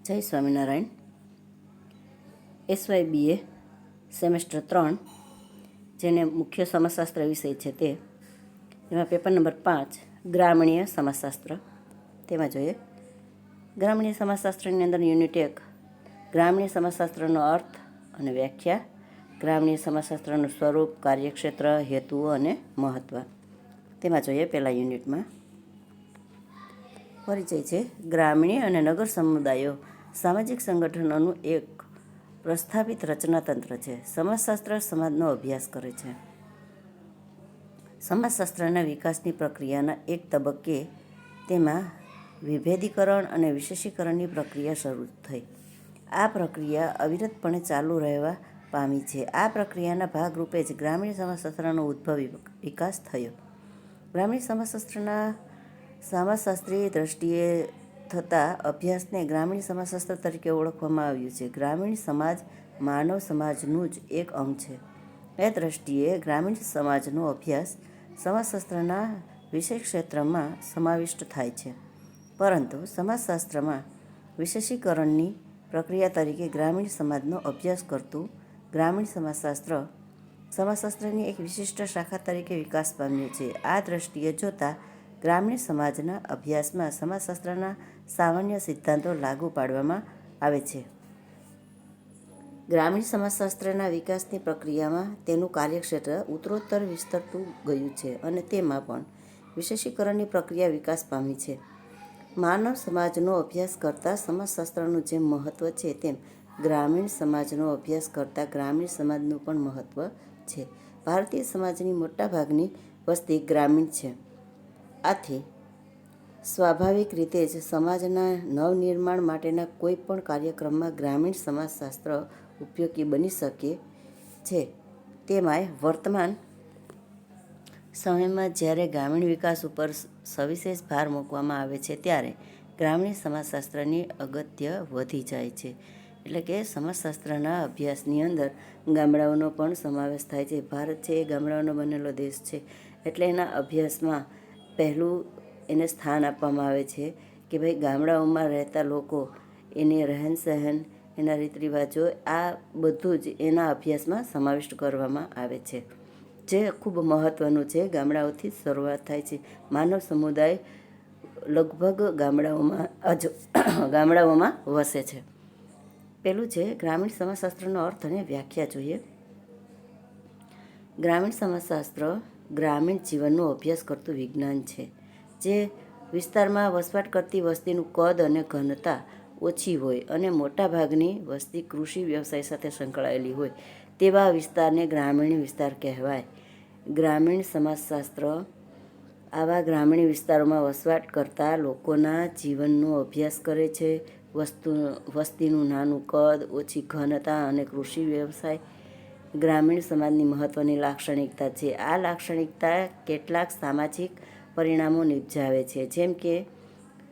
જય Swaminarayan. SYBA semester 3, જેને મુખ્ય સમાજશાસ્ત્ર વિષય છે તેમાં પેપર નંબર 5 ગ્રામીય સમાજશાસ્ત્ર. તેમાં જોઈએ ગ્રામીય સમાજશાસ્ત્રની અંદર યુનિટ 1 ગ્રામીય સમાજશાસ્ત્રનો અર્થ અને વ્યાખ્યા, ગ્રામીય સમાજશાસ્ત્રનું સ્વરૂપ, કાર્યક્ષેત્ર, હેતુઓ અને મહત્ત્વ. તેમાં જોઈએ પહેલા યુનિટમાં પરિચય છે. ગ્રામીણ અને નગર સમુદાયો સામાજિક સંગઠનોનું એક પ્રસ્થાપિત રચનાતંત્ર છે. સમાજશાસ્ત્ર સમાજનો અભ્યાસ કરે છે. સમાજશાસ્ત્રના વિકાસની પ્રક્રિયાના એક તબક્કે તેમાં વિભેદીકરણ અને વિશેષીકરણની પ્રક્રિયા શરૂ થઈ. આ પ્રક્રિયા અવિરતપણે ચાલુ રહેવા પામી છે. આ પ્રક્રિયાના ભાગરૂપે જ ગ્રામીણ સમાજશાસ્ત્રનો ઉદ્ભવ વિકાસ થયો. ગ્રામીણ સમાજશાસ્ત્રના સમાજશાસ્ત્રીય દ્રષ્ટિએ થતા અભ્યાસને ગ્રામીણ સમાજશાસ્ત્ર તરીકે ઓળખવામાં આવ્યું છે. ગ્રામીણ સમાજ માનવ સમાજનું જ એક અંગ છે. એ દ્રષ્ટિએ ગ્રામીણ સમાજનો અભ્યાસ સમાજશાસ્ત્રના વિષય ક્ષેત્રમાં સમાવિષ્ટ થાય છે. પરંતુ સમાજશાસ્ત્રમાં વિશેષીકરણની પ્રક્રિયા તરીકે ગ્રામીણ સમાજનો અભ્યાસ કરતું ગ્રામીણ સમાજશાસ્ત્ર સમાજશાસ્ત્રની એક વિશિષ્ટ શાખા તરીકે વિકાસ પામ્યું છે. આ દ્રષ્ટિએ જોતાં ગ્રામીણ સમાજના અભ્યાસમાં સમાજશાસ્ત્રના સામાન્ય સિદ્ધાંતો લાગુ પાડવામાં આવે છે. ગ્રામીણ સમાજશાસ્ત્રના વિકાસની પ્રક્રિયામાં તેનું કાર્યક્ષેત્ર ઉત્તરોત્તર વિસ્તરતું ગયું છે અને તેમાં પણ વિશેષીકરણની પ્રક્રિયા વિકાસ પામી છે. માનવ સમાજનો અભ્યાસ કરતાં સમાજશાસ્ત્રનું જેમ મહત્ત્વ છે, તેમ ગ્રામીણ સમાજનો અભ્યાસ કરતાં ગ્રામીણ સમાજનું પણ મહત્ત્વ છે. ભારતીય સમાજની મોટાભાગની વસ્તી ગ્રામીણ છે. આથી સ્વાભાવિક રીતે જ સમાજના નવનિર્માણ માટેના કોઈ પણ કાર્યક્રમમાં ગ્રામીણ સમાજશાસ્ત્ર ઉપયોગી બની શકે છે. તેમાંય વર્તમાન સમયમાં જ્યારે ગ્રામીણ વિકાસ ઉપર સવિશેષ ભાર મૂકવામાં આવે છે, ત્યારે ગ્રામીણ સમાજશાસ્ત્રની અગત્ય વધી જાય છે. એટલે કે સમાજશાસ્ત્રના અભ્યાસની અંદર ગામડાઓનો પણ સમાવેશ થાય છે. ભારત છે એ ગામડાઓનો બનેલો દેશ છે, એટલે એના અભ્યાસમાં પહેલું એને સ્થાન આપવામાં આવે છે કે ભાઈ ગામડાઓમાં રહેતા લોકો, એની રહેન સહેન, એના રીત રિવાજો, આ બધું જ એના અભ્યાસમાં સમાવિષ્ટ કરવામાં આવે છે, જે ખૂબ મહત્ત્વનું છે. ગામડાઓથી જ શરૂઆત થાય છે. માનવ સમુદાય લગભગ ગામડાઓમાં વસે છે. પેલું છે ગ્રામીણ સમાજશાસ્ત્રનો અર્થ અને વ્યાખ્યા જોઈએ. ગ્રામીણ સમાજશાસ્ત્ર ગ્રામીણ જીવનનો અભ્યાસ કરતું વિજ્ઞાન છે. જે વિસ્તારમાં વસવાટ કરતી વસ્તીનું કદ અને ઘનતા ઓછી હોય અને મોટાભાગની વસ્તી કૃષિ વ્યવસાય સાથે સંકળાયેલી હોય તેવા વિસ્તારને ગ્રામીણ વિસ્તાર કહેવાય. ગ્રામીણ સમાજશાસ્ત્ર આવા ગ્રામીણ વિસ્તારોમાં વસવાટ કરતા લોકોના જીવનનો અભ્યાસ કરે છે. વસ્તીનું નાનું કદ, ઓછી ઘનતા અને કૃષિ વ્યવસાય ગ્રામીણ સમાજની મહત્ત્વની લાક્ષણિકતા છે. આ લાક્ષણિકતા કેટલાક સામાજિક પરિણામો નિપજાવે છે, જેમ કે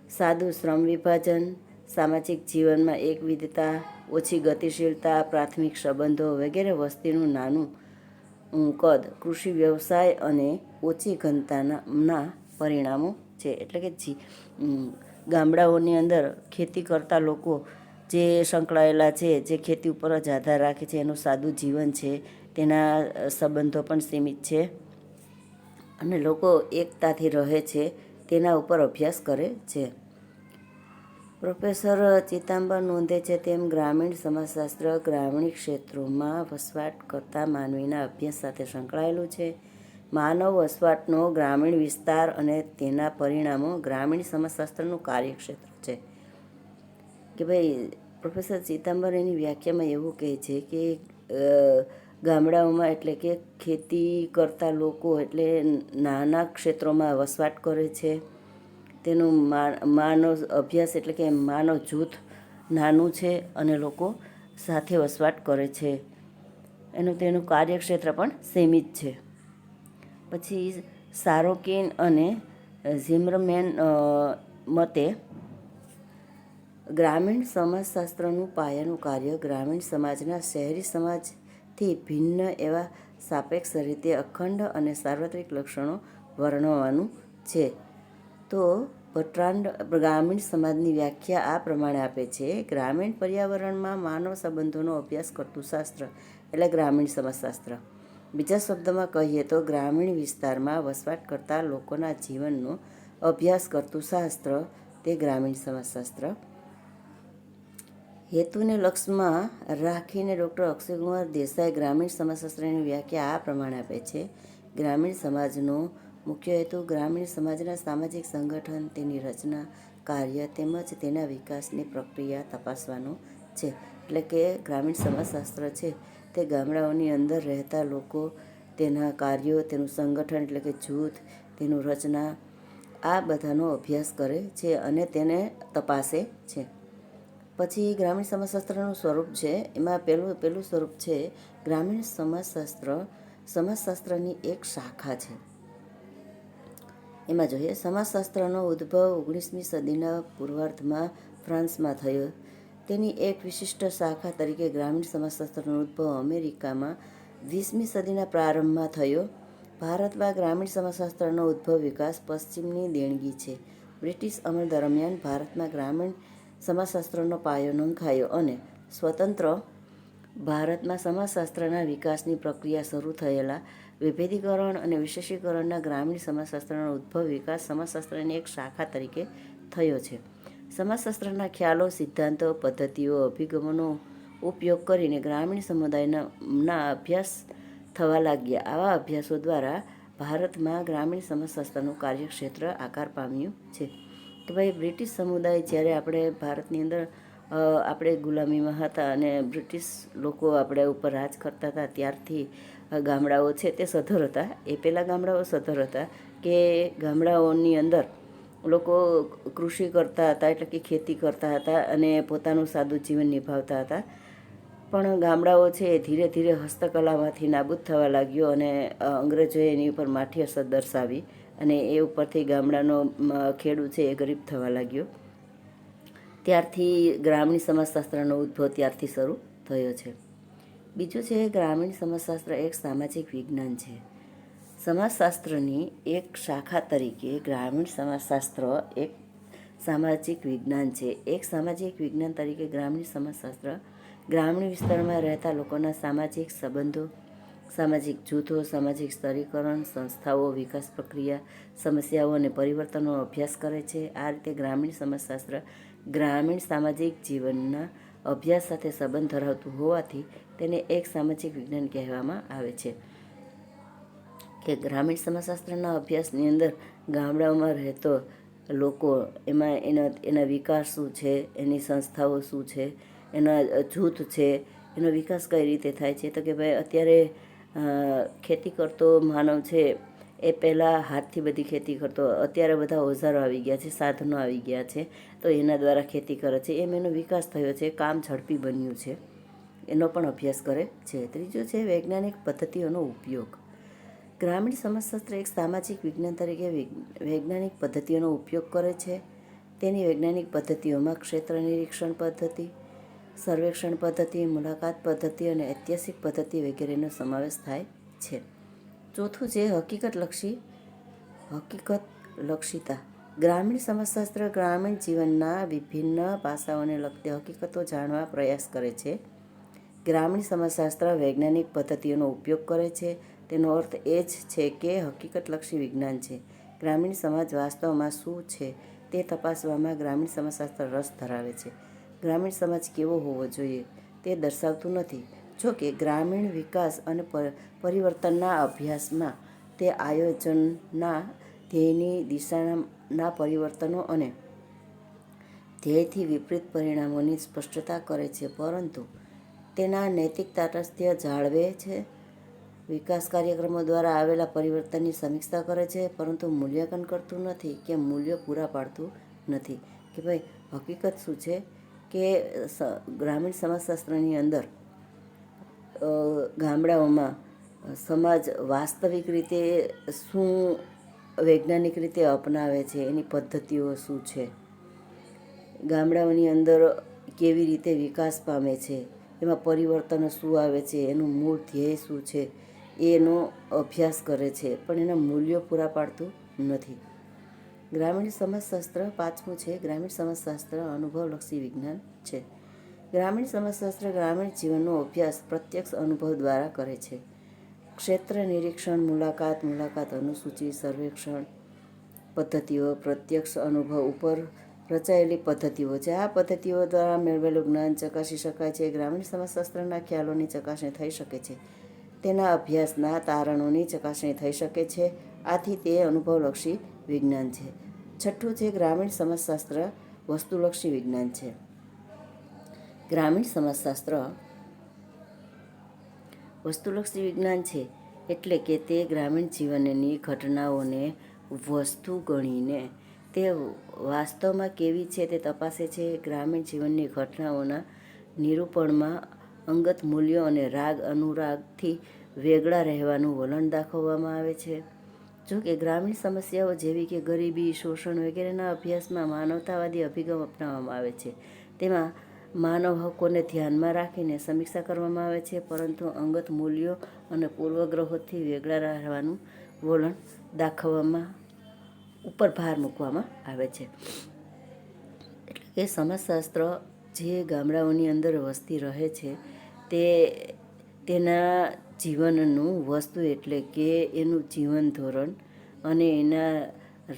સાદું શ્રમ વિભાજન, સામાજિક જીવનમાં એકવિધતા, ઓછી ગતિશીલતા, પ્રાથમિક સંબંધો વગેરે. વસ્તીનું નાનું કદ, કૃષિ વ્યવસાય અને ઓછી ઘનતાના પરિણામો છે. એટલે કે ગામડાઓની અંદર ખેતી કરતા લોકો જે સંકળાયેલા છે, જે ખેતી ઉપર જ આધાર રાખે છે, એનું સાદું જીવન છે, તેના સંબંધો પણ સીમિત છે અને લોકો એકતાથી રહે છે, તેના ઉપર અભ્યાસ કરે છે. પ્રોફેસર ચિતાંબર નોંધે છે તેમ ગ્રામીણ સમાજશાસ્ત્ર ગ્રામીણ ક્ષેત્રોમાં વસવાટ કરતા માનવીના અભ્યાસ સાથે સંકળાયેલું છે. માનવ વસવાટનો ગ્રામીણ વિસ્તાર અને તેના પરિણામો ગ્રામીણ સમાજશાસ્ત્રનું કાર્યક્ષેત્ર છે. કે ભાઈ પ્રોફેસર ચિતાંબર એની વ્યાખ્યામાં એવું કહે છે કે ગામડાઓમાં એટલે કે ખેતી કરતા લોકો એટલે નાના ક્ષેત્રોમાં વસવાટ કરે છે. તેનું માનવ અભ્યાસ એટલે કે માનવ જૂથ નાનું છે અને લોકો સાથે વસવાટ કરે છે. તેનું કાર્યક્ષેત્ર પણ સીમિત છે. પછી સારોકિન અને ઝિમરમેન મતે ગ્રામીણ સમાજશાસ્ત્રનું પાયાનું કાર્ય ગ્રામીણ સમાજના શહેરી સમાજથી ભિન્ન એવા સાપેક્ષ રીતે અખંડ અને સાર્વત્રિક લક્ષણો વર્ણવવાનું છે. તો બર્ટ્રાન્ડ ગ્રામીણ સમાજની વ્યાખ્યા આ પ્રમાણે આપે છે: ગ્રામીણ પર્યાવરણમાં માનવ સંબંધોનો અભ્યાસ કરતું શાસ્ત્ર એટલે ગ્રામીણ સમાજશાસ્ત્ર. બીજા શબ્દોમાં કહીએ તો ગ્રામીણ વિસ્તારમાં વસવાટ કરતા લોકોના જીવનનો અભ્યાસ કરતું શાસ્ત્ર તે ગ્રામીણ સમાજશાસ્ત્ર. હેતુને લક્ષમાં રાખીને ડૉક્ટર અક્ષયકુમાર દેસાઈ ગ્રામીણ સમાજશાસ્ત્રની વ્યાખ્યા આ પ્રમાણે આપે છે: ગ્રામીણ સમાજનો મુખ્ય હેતુ ગ્રામીણ સમાજના સામાજિક સંગઠન, તેની રચના, કાર્ય તેમજ તેના વિકાસની પ્રક્રિયા તપાસવાનો છે. એટલે કે ગ્રામીણ સમાજશાસ્ત્ર છે તે ગામડાઓની અંદર રહેતા લોકો, તેના કાર્યો, તેનું સંગઠન એટલે કે જૂથ, તેનું રચના, આ બધાનો અભ્યાસ કરે છે અને તેને તપાસે છે. પછી ગ્રામીણ સમાજશાસ્ત્રનું સ્વરૂપ છે. એમાં પહેલું સ્વરૂપ છે ગ્રામીણ સમાજશાસ્ત્ર સમાજશાસ્ત્રની એક શાખા છે. એમાં જોઈએ, સમાજશાસ્ત્રનો ઉદ્ભવ 19મી સદીના પૂર્વાર્ધમાં ફ્રાન્સમાં થયો. તેની એક વિશિષ્ટ શાખા તરીકે ગ્રામીણ સમાજશાસ્ત્રનો ઉદ્ભવ અમેરિકામાં 20મી સદીના પ્રારંભમાં થયો. ભારતમાં ગ્રામીણ સમાજશાસ્ત્રનો ઉદ્ભવ વિકાસ પશ્ચિમની દેણગી છે. બ્રિટિશ અમલ દરમિયાન ભારતમાં ગ્રામીણ સમાજશાસ્ત્રનો પાયો નંખાયો અને સ્વતંત્ર ભારતમાં સમાજશાસ્ત્રના વિકાસની પ્રક્રિયા શરૂ થયેલા વિભેદીકરણ અને વિશેષીકરણના ગ્રામીણ સમાજશાસ્ત્રનો ઉદ્ભવ વિકાસ સમાજશાસ્ત્રની એક શાખા તરીકે થયો છે. સમાજશાસ્ત્રના ખ્યાલો, સિદ્ધાંતો, પદ્ધતિઓ, અભિગમોનો ઉપયોગ કરીને ગ્રામીણ સમુદાયના અભ્યાસ થવા લાગ્યા. આવા અભ્યાસો દ્વારા ભારતમાં ગ્રામીણ સમાજશાસ્ત્રનું કાર્યક્ષેત્ર આકાર પામ્યું છે. કે ભાઈ, બ્રિટિશ સમુદાય જ્યારે આપણે ભારતની અંદર આપણે ગુલામીમાં હતા અને બ્રિટિશ લોકો આપણે ઉપર રાજ કરતા હતા, ત્યારથી ગામડાઓ છે તે સધર હતા. એ પહેલાં ગામડાઓ સધર હતા કે ગામડાઓની અંદર લોકો કૃષિ કરતા હતા, એટલે કે ખેતી કરતા હતા અને પોતાનું સાદું જીવન નિભાવતા હતા. પણ ગામડાઓ છે એ ધીરે ધીરે હસ્તકલામાંથી નાબૂદ થવા લાગ્યો અને અંગ્રેજોએ એની ઉપર માઠી અસર દર્શાવી અને એ ઉપરથી ગામડાનો ખેડૂત છે એ ગરીબ થવા લાગ્યો. ત્યારથી ગ્રામીણ સમાજશાસ્ત્રનો ઉદ્ભવ ત્યારથી શરૂ થયો છે. બીજું છે ગ્રામીણ સમાજશાસ્ત્ર એક સામાજિક વિજ્ઞાન છે. સમાજશાસ્ત્રની એક શાખા તરીકે ગ્રામીણ સમાજશાસ્ત્ર એક સામાજિક વિજ્ઞાન છે. એક સામાજિક વિજ્ઞાન તરીકે ગ્રામીણ સમાજશાસ્ત્ર ગ્રામીણ વિસ્તારમાં રહેતા લોકોના સામાજિક સંબંધો, સામાજિક જૂથો, સામાજિક સ્તરીકરણ, સંસ્થાઓ, વિકાસ પ્રક્રિયા, સમસ્યાઓ અને પરિવર્તનનો અભ્યાસ કરે છે. આ રીતે ગ્રામીણ સમાજશાસ્ત્ર ગ્રામીણ સામાજિક જીવનના અભ્યાસ સાથે સંબંધ ધરાવતું હોવાથી તેને એક સામાજિક વિજ્ઞાન કહેવામાં આવે છે. કે ગ્રામીણ સમાજશાસ્ત્રના અભ્યાસની અંદર ગામડાઓમાં રહેતો લોકો, એમાં એના વિકાસ શું છે, એની સંસ્થાઓ શું છે, એના જૂથ છે, એનો વિકાસ કઈ રીતે થાય છે. તો કે ભાઈ, અત્યારે ખેતી કરતો માનવ છે એ પહેલાં હાથથી બધી ખેતી કરતો, અત્યારે બધા ઓજારો આવી ગયા છે, સાધનો આવી ગયા છે, તો એના દ્વારા ખેતી કરે છે. એમ એનો વિકાસ થયો છે, કામ ઝડપી બન્યું છે, એનો પણ અભ્યાસ કરે છે. ત્રીજું છે વૈજ્ઞાનિક પદ્ધતિઓનો ઉપયોગ. ગ્રામીણ સમાજશાસ્ત્ર એક સામાજિક વિજ્ઞાન તરીકે વૈજ્ઞાનિક પદ્ધતિઓનો ઉપયોગ કરે છે. તેની વૈજ્ઞાનિક પદ્ધતિઓમાં ક્ષેત્ર નિરીક્ષણ પદ્ધતિ, સર્વેક્ષણ પદ્ધતિ, મુલાકાત પદ્ધતિ અને ઐતિહાસિક પદ્ધતિ વગેરેનો સમાવેશ થાય છે. ચોથું છે હકીકતલક્ષીતા. ગ્રામીણ સમાજશાસ્ત્ર ગ્રામીણ જીવનના વિભિન્ન પાસાઓને લગતી હકીકતો જાણવા પ્રયાસ કરે છે. ગ્રામીણ સમાજશાસ્ત્ર વૈજ્ઞાનિક પદ્ધતિઓનો ઉપયોગ કરે છે. તેનો અર્થ એ જ છે કે હકીકતલક્ષી વિજ્ઞાન છે. ગ્રામીણ સમાજ વાસ્તવમાં શું છે તે તપાસવામાં ગ્રામીણ સમાજશાસ્ત્ર રસ ધરાવે છે. ગ્રામીણ સમાજ કેવો હોવો જોઈએ તે દર્શાવતું નથી. જો કે ગ્રામીણ વિકાસ અને પરિવર્તનના અભ્યાસમાં તે આયોજનના ધ્યેયની દિશાના પરિવર્તનો અને ધ્યેયથી વિપરીત પરિણામોની સ્પષ્ટતા કરે છે, પરંતુ તેના નૈતિક તાટસ્થ્ય જાળવે છે. વિકાસ કાર્યક્રમો દ્વારા આવેલા પરિવર્તનની સમીક્ષા કરે છે, પરંતુ મૂલ્યાંકન કરતું નથી કે મૂલ્યો પૂરા પાડતું નથી. કે ભાઈ, હકીકત શું છે કે ગ્રામીણ સમાજશાસ્ત્રની અંદર ગામડાઓમાં સમાજ વાસ્તવિક રીતે શું વૈજ્ઞાનિક રીતે અપનાવે છે, એની પદ્ધતિઓ શું છે, ગામડાઓની અંદર કેવી રીતે વિકાસ પામે છે, એમાં પરિવર્તનો શું આવે છે, એનું મૂળ ધ્યેય શું છે, એનો અભ્યાસ કરે છે, પણ એના મૂલ્યો પૂરા પાડતું નથી. ગ્રામીણ સમાજશાસ્ત્ર પાંચમું છે. ગ્રામીણ સમાજશાસ્ત્ર અનુભવલક્ષી વિજ્ઞાન છે. ગ્રામીણ સમાજશાસ્ત્ર ગ્રામીણ જીવનનો અભ્યાસ પ્રત્યક્ષ અનુભવ દ્વારા કરે છે. ક્ષેત્ર નિરીક્ષણ, મુલાકાત, અનુસૂચિ, સર્વેક્ષણ પદ્ધતિઓ પ્રત્યક્ષ અનુભવ ઉપર રચાયેલી પદ્ધતિઓ છે. આ પદ્ધતિઓ દ્વારા મેળવેલું જ્ઞાન ચકાસી શકાય છે. ગ્રામીણ સમાજશાસ્ત્રના ખ્યાલોની ચકાસણી થઈ શકે છે. તેના અભ્યાસના તારણોની ચકાસણી થઈ શકે છે. આથી તે અનુભવલક્ષી વિજ્ઞાન છે. છઠ્ઠું છે ગ્રામીણ સમાજશાસ્ત્ર વસ્તુલક્ષી વિજ્ઞાન છે. ગ્રામીણ સમાજશાસ્ત્ર વસ્તુલક્ષી વિજ્ઞાન છે એટલે કે તે ગ્રામીણ જીવનની ઘટનાઓને વસ્તુ ગણીને તે વાસ્તવમાં કેવી છે તે તપાસે છે. ગ્રામીણ જીવનની ઘટનાઓના નિરૂપણમાં અંગત મૂલ્યો અને રાગ અનુરાગથી વેગળા રહેવાનું વલણ દાખવવામાં આવે છે. જો કે ગ્રામીણ સમસ્યાઓ જેવી કે ગરીબી, શોષણ વગેરેના અભ્યાસમાં માનવતાવાદી અભિગમ અપનાવવામાં આવે છે. તેમાં માનવ હકોને ધ્યાનમાં રાખીને સમીક્ષા કરવામાં આવે છે, પરંતુ અંગત મૂલ્યો અને પૂર્વગ્રહોથી વેગળા રહેવાનું વલણ દાખવવામાં ઉપર ભાર મૂકવામાં આવે છે. એટલે કે સમાજશાસ્ત્ર જે ગામડાઓની અંદર વસ્તી રહે છે તેના જીવનનું વસ્તુ એટલે કે એનું જીવન ધોરણ અને એના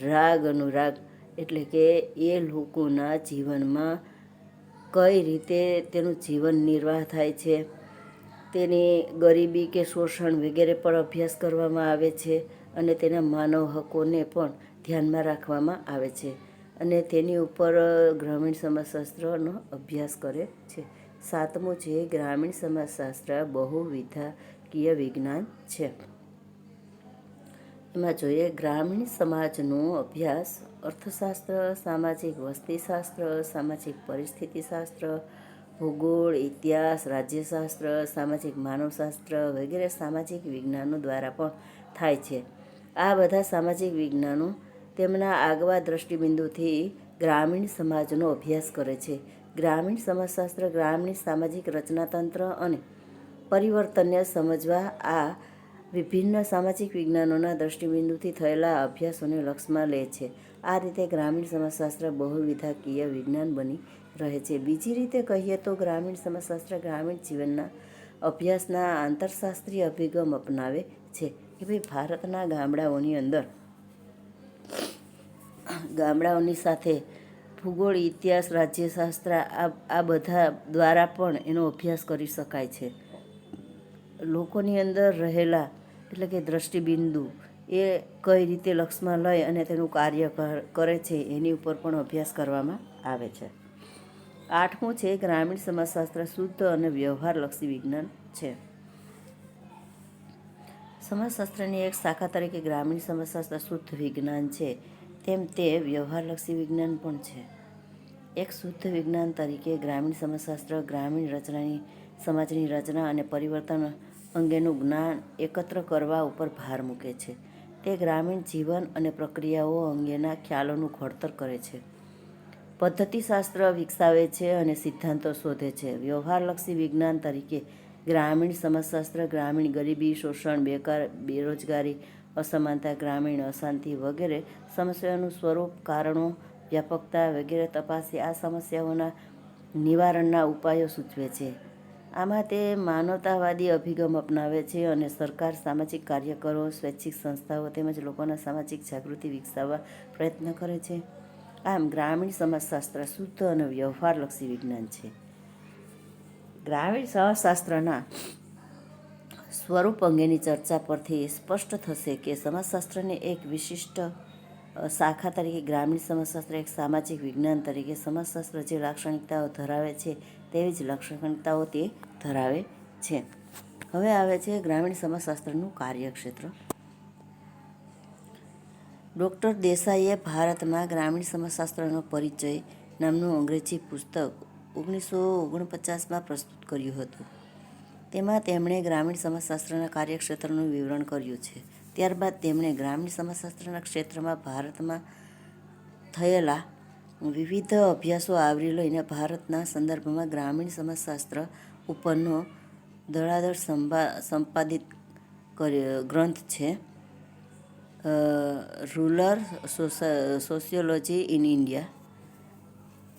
રાગ અનુરાગ એટલે કે એ લોકોના જીવનમાં કઈ રીતે તેનું જીવન નિર્વાહ થાય છે, તેની ગરીબી કે શોષણ વગેરે પર અભ્યાસ કરવામાં આવે છે અને તેના માનવ હકોને પણ ધ્યાનમાં રાખવામાં આવે છે અને તેની ઉપર ગ્રામીણ સમાજશાસ્ત્રનો અભ્યાસ કરે છે. સાતમું છે ગ્રામીણ સમાજશાસ્ત્ર બહુવિધાકીય વિજ્ઞાન છે. એમાં જોઈએ ગ્રામીણ સમાજનો અભ્યાસ અર્થશાસ્ત્ર, સામાજિક વસ્તીશાસ્ત્ર, સામાજિક પરિસ્થિતિશાસ્ત્ર, ભૂગોળ, ઇતિહાસ, રાજ્યશાસ્ત્ર, સામાજિક માનવશાસ્ત્ર વગેરે સામાજિક વિજ્ઞાનો દ્વારા પણ થાય છે. આ બધા સામાજિક વિજ્ઞાનો તેમના આગવા દ્રષ્ટિબિંદુથી ગ્રામીણ સમાજનો અભ્યાસ કરે છે. ગ્રામીણ સમાજશાસ્ત્ર ગ્રામીણ સામાજિક રચનાતંત્ર અને પરિવર્તનને સમજવા આ વિભિન્ન સામાજિક વિજ્ઞાનોના દ્રષ્ટિબિંદુથી થયેલા અભ્યાસોને લક્ષમાં લે છે. આ રીતે ગ્રામીણ સમાજશાસ્ત્ર બહુવિધાકીય વિજ્ઞાન બની રહે છે. બીજી રીતે કહીએ તો ગ્રામીણ સમાજશાસ્ત્ર ગ્રામીણ જીવનના અભ્યાસના આંતરશાસ્ત્રીય અભિગમ અપનાવે છે. કે ભાઈ ભારતના ગામડાઓની અંદર ગામડાઓની સાથે ભૂગોળ, ઇતિહાસ, રાજ્યશાસ્ત્ર આ બધા દ્વારા પણ એનો અભ્યાસ કરી શકાય છે. લોકોની અંદર રહેલા એટલે કે દ્રષ્ટિબિંદુ એ કઈ રીતે લક્ષમાં લઈ અને તેનું કાર્ય કરે છે એની ઉપર પણ અભ્યાસ કરવામાં આવે છે. આઠમું છે ગ્રામીણ સમાજશાસ્ત્ર શુદ્ધ અને વ્યવહારલક્ષી વિજ્ઞાન છે. સમાજશાસ્ત્રની એક શાખા તરીકે ગ્રામીણ સમાજશાસ્ત્ર શુદ્ધ વિજ્ઞાન છે, તેમ તે વ્યવહારલક્ષી વિજ્ઞાન પણ છે. એક શુદ્ધ વિજ્ઞાન તરીકે ગ્રામીણ સમાજશાસ્ત્ર ગ્રામીણ સમાજની રચના અને પરિવર્તન અંગેનું જ્ઞાન એકત્ર કરવા ઉપર ભાર મૂકે છે. તે ગ્રામીણ જીવન અને પ્રક્રિયાઓ અંગેના ખ્યાલોનું ઘડતર કરે છે, પદ્ધતિશાસ્ત્ર વિકસાવે છે અને સિદ્ધાંતો શોધે છે. વ્યવહારલક્ષી વિજ્ઞાન તરીકે ગ્રામીણ સમાજશાસ્ત્ર ગ્રામીણ ગરીબી, શોષણ, બેરોજગારી, અસમાનતા, ગ્રામીણ અશાંતિ વગેરે સમસ્યાઓનું સ્વરૂપ, કારણો, વ્યાપકતા વગેરે તપાસી આ સમસ્યાઓના નિવારણના ઉપાયો સૂચવે છે. આમાં તે માનવતાવાદી અભિગમ અપનાવે છે અને સરકાર, સામાજિક કાર્યકરો, સ્વૈચ્છિક સંસ્થાઓ તેમજ લોકોના સામાજિક જાગૃતિ વિકસાવવા પ્રયત્ન કરે છે. આમ ગ્રામીણ સમાજશાસ્ત્ર શુદ્ધ અને વ્યવહારલક્ષી વિજ્ઞાન છે. ગ્રામીણ સમાજશાસ્ત્રના સ્વરૂપ અંગેની ચર્ચા પરથી સ્પષ્ટ થશે કે સમાજશાસ્ત્રની એક વિશિષ્ટ શાખા તરીકે ગ્રામીણ સમાજશાસ્ત્ર એક સામાજિક વિજ્ઞાન તરીકે સમાજશાસ્ત્ર જે લાક્ષણિકતાઓ ધરાવે છે તેવી જ લાક્ષણિકતાઓ તે ધરાવે છે. હવે આવે છે ગ્રામીણ સમાજશાસ્ત્રનું કાર્યક્ષેત્ર. ડૉક્ટર દેસાઈએ ભારતમાં ગ્રામીણ સમાજશાસ્ત્રનો પરિચય નામનું અંગ્રેજી પુસ્તક 1949માં પ્રસ્તુત કર્યું હતું. તેમાં તેમણે ગ્રામીણ સમાજશાસ્ત્રના કાર્યક્ષેત્રનું વિવરણ કર્યું છે. ત્યારબાદ તેમણે ગ્રામીણ સમાજશાસ્ત્રના ક્ષેત્રમાં ભારતમાં થયેલા વિવિધ અભ્યાસો આવરી લઈને ભારતના સંદર્ભમાં ગ્રામીણ સમાજશાસ્ત્ર ઉપરનો ધડાધડ સંપાદિત ગ્રંથ છે રૂરલ સોશિયોલોજી ઇન ઇન્ડિયા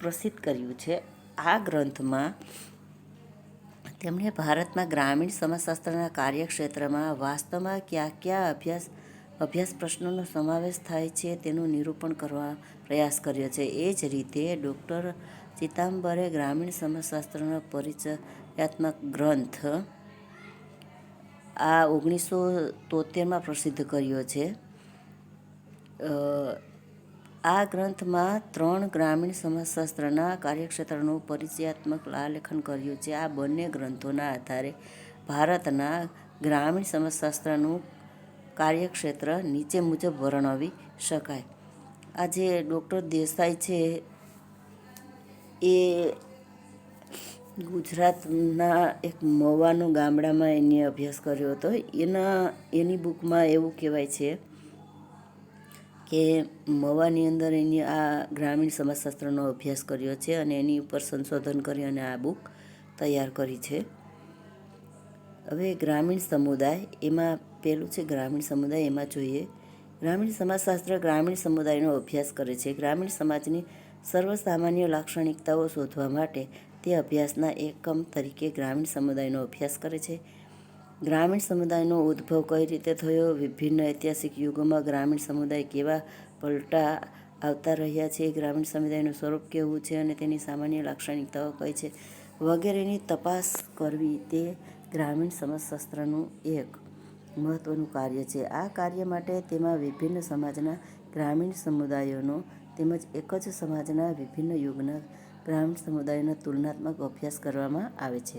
પ્રસિદ્ધ કર્યું છે. આ ગ્રંથમાં તેમણે ભારતમાં ગ્રામીણ સમાજશાસ્ત્રના કાર્યક્ષેત્રમાં વાસ્તવમાં કયા અભ્યાસ પ્રશ્નોનો સમાવેશ થાય છે તેનું નિરૂપણ કરવા પ્રયાસ કર્યો છે. એ જ રીતે ડૉક્ટર ચિદામ્બરે ગ્રામીણ સમાજશાસ્ત્રનો પરિચયાત્મક ગ્રંથ આ 1973માં પ્રસિદ્ધ કર્યો છે. આ ગ્રંથમાં 3 ગ્રામીણ સમાજશાસ્ત્રના કાર્યક્ષેત્રનું પરિચયાત્મક આલેખન કર્યું છે. આ બંને ગ્રંથોના આધારે ભારતના ગ્રામીણ સમાજશાસ્ત્રનું કાર્યક્ષેત્ર નીચે મુજબ વર્ણવી શકાય. આ જે ડૉક્ટર દેસાઈ છે એ ગુજરાતના એક મવાનું ગામડામાં એને અભ્યાસ કર્યો હતો. એની બુકમાં એવું કહેવાય છે કે મવાની અંદર એની આ ગ્રામીણ સમાજશાસ્ત્રનો અભ્યાસ કર્યો છે અને એની ઉપર સંશોધન કરી અને આ બુક તૈયાર કરી છે. હવે ગ્રામીણ સમુદાય, એમાં પહેલું છે ગ્રામીણ સમુદાય. એમાં જોઈએ, ગ્રામીણ સમાજશાસ્ત્ર ગ્રામીણ સમુદાયનો અભ્યાસ કરે છે. ગ્રામીણ સમાજની સર્વસામાન્ય લાક્ષણિકતાઓ શોધવા માટે તે અભ્યાસના એકમ તરીકે ગ્રામીણ સમુદાયનો અભ્યાસ કરે છે. ગ્રામીણ સમુદાયનો ઉદ્ભવ કઈ રીતે થયો, વિભિન્ન ઐતિહાસિક યુગોમાં ગ્રામીણ સમુદાય કેવા પલટા આવતા રહ્યા છે, ગ્રામીણ સમુદાયનું સ્વરૂપ કેવું છે અને તેની સામાન્ય લાક્ષણિકતાઓ કઈ છે વગેરેની તપાસ કરવી તે ગ્રામીણ સમાજશાસ્ત્રનું એક મહત્ત્વનું કાર્ય છે. આ કાર્ય માટે તેમાં વિભિન્ન સમાજના ગ્રામીણ સમુદાયોનો તેમજ એક જ સમાજના વિભિન્ન યુગના ગ્રામીણ સમુદાયોનો તુલનાત્મક અભ્યાસ કરવામાં આવે છે.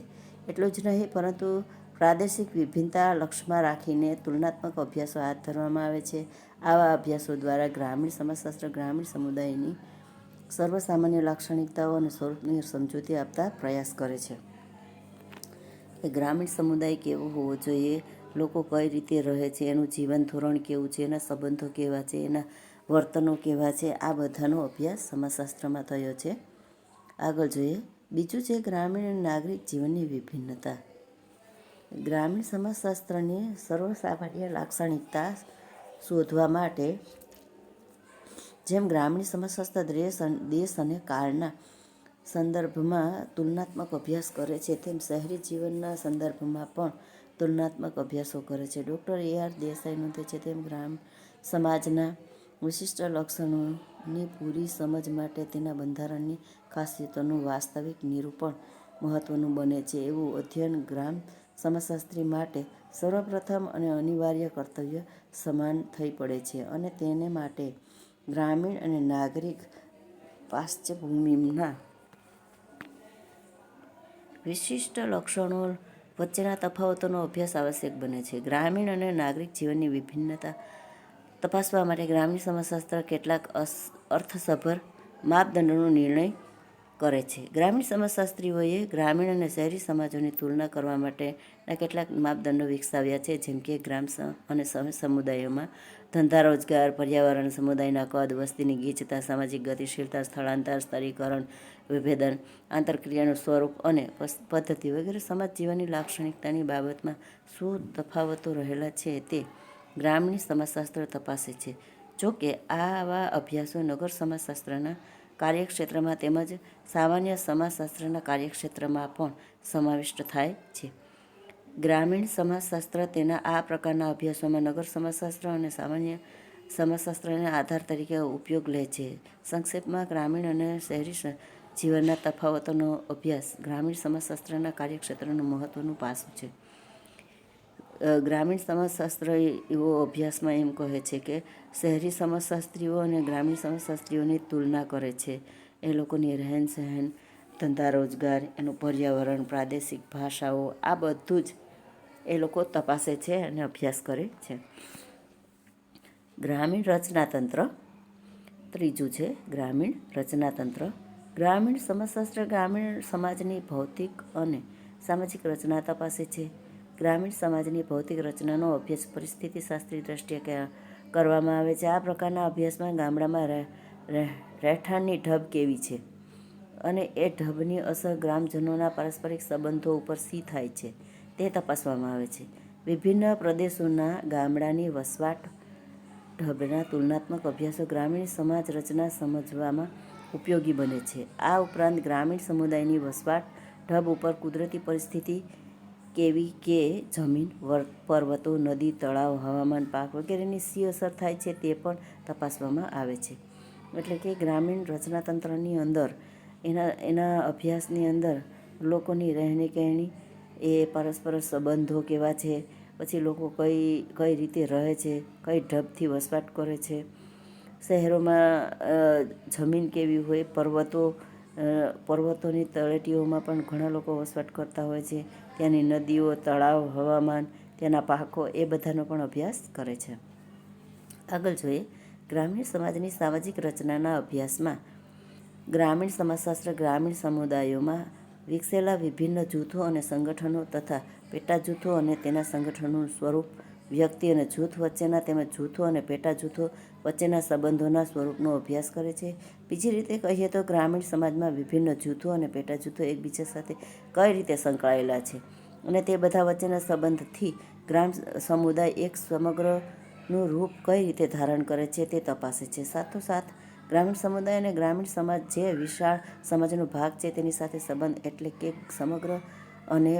એટલું જ નહીં પરંતુ પ્રાદેશિક વિભિન્નતા લક્ષ્યમાં રાખીને તુલનાત્મક અભ્યાસો હાથ ધરવામાં આવે છે. આવા અભ્યાસો દ્વારા ગ્રામીણ સમાજશાસ્ત્ર ગ્રામીણ સમુદાયની સર્વસામાન્ય લાક્ષણિકતાઓ અને સ્વરૂપની સમજૂતી આપતા પ્રયાસ કરે છે. ગ્રામીણ સમુદાય કેવો હોવો જોઈએ, લોકો કઈ રીતે રહે છે, એનું જીવન ધોરણ કેવું છે, એના સંબંધો કેવા છે, એના વર્તનો કેવા છે, આ બધાનો અભ્યાસ સમાજશાસ્ત્રમાં થયો છે. આગળ જોઈએ, બીજું છે ગ્રામીણ નાગરિક જીવનની વિભિન્નતા. ગ્રામીણ સમાજશાસ્ત્રની સર્વસામાન્ય લાક્ષણિકતા શોધવા માટે જેમ ગ્રામીણ સમાજશાસ્ત્ર દેશ અને કાળના સંદર્ભમાં તુલનાત્મક અભ્યાસ કરે છે, તેમ શહેરી જીવનના સંદર્ભમાં પણ તુલનાત્મક અભ્યાસો કરે છે. ડૉક્ટર AR દેસાઈ નોંધે છે તેમ ગ્રામ સમાજના વિશિષ્ટ લક્ષણોની પૂરી સમજ માટે તેના બંધારણની ખાસિયતોનું વાસ્તવિક નિરૂપણ મહત્ત્વનું બને છે. એવું અધ્યયન ગ્રામ સમાજશાસ્ત્રી માટે સર્વપ્રથમ અને અનિવાર્ય કર્તવ્ય સમાન થઈ પડે છે અને તેને માટે ગ્રામીણ અને નાગરિક પાર્શ્વભૂમિના વિશિષ્ટ લક્ષણો વચ્ચેના તફાવતોનો અભ્યાસ આવશ્યક બને છે. ગ્રામીણ અને નાગરિક જીવનની વિભિન્નતા તપાસવા માટે ગ્રામીણ સમાજશાસ્ત્ર કેટલાક અર્થસભર માપદંડોનો નિર્ણય કરે છે. ગ્રામીણ સમાજશાસ્ત્રીઓએ ગ્રામીણ અને શહેરી સમાજોની તુલના કરવા માટેના કેટલાક માપદંડો વિકસાવ્યા છે, જેમ કે ગ્રામ અને સમુદાયોમાં ધંધા રોજગાર, પર્યાવરણ, સમુદાયના કદ, વસ્તીની ગીચતા, સામાજિક ગતિશીલતા, સ્થળાંતર, સ્તરીકરણ, વિભેદન, આંતરક્રિયાનું સ્વરૂપ અને પદ્ધતિ વગેરે સમાજ જીવનની લાક્ષણિકતાની બાબતમાં શું તફાવતો રહેલા છે તે ગ્રામીણ સમાજશાસ્ત્ર તપાસે છે. જો કે આવા અભ્યાસો નગર સમાજશાસ્ત્રના કાર્યક્ષેત્રમાં તેમજ સામાન્ય સમાજશાસ્ત્રના કાર્યક્ષેત્રમાં પણ સમાવિષ્ટ થાય છે. ગ્રામીણ સમાજશાસ્ત્ર તેના આ પ્રકારના અભ્યાસોમાં નગર સમાજશાસ્ત્ર અને સામાન્ય સમાજશાસ્ત્રને આધાર તરીકે ઉપયોગ લે છે. સંક્ષેપમાં ગ્રામીણ અને શહેરી જીવનના તફાવતોનો અભ્યાસ ગ્રામીણ સમાજશાસ્ત્રના કાર્યક્ષેત્રનું મહત્ત્વનું પાસું છે. ગ્રામીણ સમાજશાસ્ત્ર એવો અભ્યાસમાં એમ કહે છે કે શહેરી સમાજશાસ્ત્રીઓ અને ગ્રામીણ સમાજશાસ્ત્રીઓની તુલના કરે છે. એ લોકોની રહેન સહેન, ધંધા રોજગાર, એનું પર્યાવરણ, પ્રાદેશિક ભાષાઓ, આ બધું જ એ લોકો તપાસે છે અને અભ્યાસ કરે છે. ગ્રામીણ રચનાતંત્ર ત્રીજું છે ગ્રામીણ રચનાતંત્ર. ગ્રામીણ સમાજશાસ્ત્ર ગ્રામીણ સમાજની ભૌતિક અને સામાજિક રચના તપાસે છે. ગ્રામીણ સમાજની ભૌતિક રચનાનો અભ્યાસ પરિસ્થિતિશાસ્ત્રી દ્રષ્ટિએ કરવામાં આવે છે. આ પ્રકારના અભ્યાસમાં ગામડામાં રહેઠાણની ઢબ કેવી છે અને એ ઢબની અસર ગ્રામજનોના પારસ્પરિક સંબંધો ઉપર શી થાય છે તે તપાસવામાં આવે છે. વિભિન્ન પ્રદેશોના ગામડાની વસવાટ ઢબના તુલનાત્મક અભ્યાસો ગ્રામીણ સમાજ રચના સમજવામાં ઉપયોગી બને છે. આ ઉપરાંત ગ્રામીણ સમુદાયની વસવાટ ઢબ ઉપર કુદરતી પરિસ્થિતિ કેવી કે જમીન, પર્વતો, નદી, તળાવ, હવામાન, પાક વગેરેની શી અસર થાય છે તે પણ તપાસવામાં આવે છે. એટલે કે ગ્રામીણ રચનાતંત્રની અંદર એના અભ્યાસની અંદર લોકોની રહેણી કહેણી, એ પરસ્પર સંબંધો કેવા છે, પછી લોકો કઈ રીતે રહે છે, કઈ ઢબથી વસવાટ કરે છે, શહેરોમાં જમીન કેવી હોય, પર્વતોની તળેટીઓમાં પણ ઘણા લોકો વસવાટ કરતા હોય છે, ત્યાંની નદીઓ, તળાવ, હવામાન, ત્યાંના પાકો, એ બધાનો પણ અભ્યાસ કરે છે. આગળ જોઈએ, ગ્રામીણ સમાજની સામાજિક રચનાના અભ્યાસમાં ગ્રામીણ સમાજશાસ્ત્ર ગ્રામીણ સમુદાયોમાં વિકસેલા વિભિન્ન જૂથો અને સંગઠનો તથા પેટા જૂથો અને તેના સંગઠનોનું સ્વરૂપ, વ્યક્તિ અને જૂથ વચ્ચેના તેમજ જૂથો અને પેટા જૂથો વચ્ચેના સંબંધોના સ્વરૂપનો અભ્યાસ કરે છે. બીજી રીતે કહીએ તો ગ્રામીણ સમાજમાં વિભિન્ન જૂથો અને પેટા જૂથો એકબીજા સાથે કઈ રીતે સંકળાયેલા છે અને તે બધા વચ્ચેના સંબંધથી ગ્રામ સમુદાય એક સમગ્રનું રૂપ કઈ રીતે ધારણ કરે છે તે તપાસે છે. સાથોસાથ ગ્રામીણ સમુદાય અને ગ્રામીણ સમાજ જે વિશાળ સમાજનો ભાગ છે તેની સાથે સંબંધ, એટલે કે સમગ્ર અને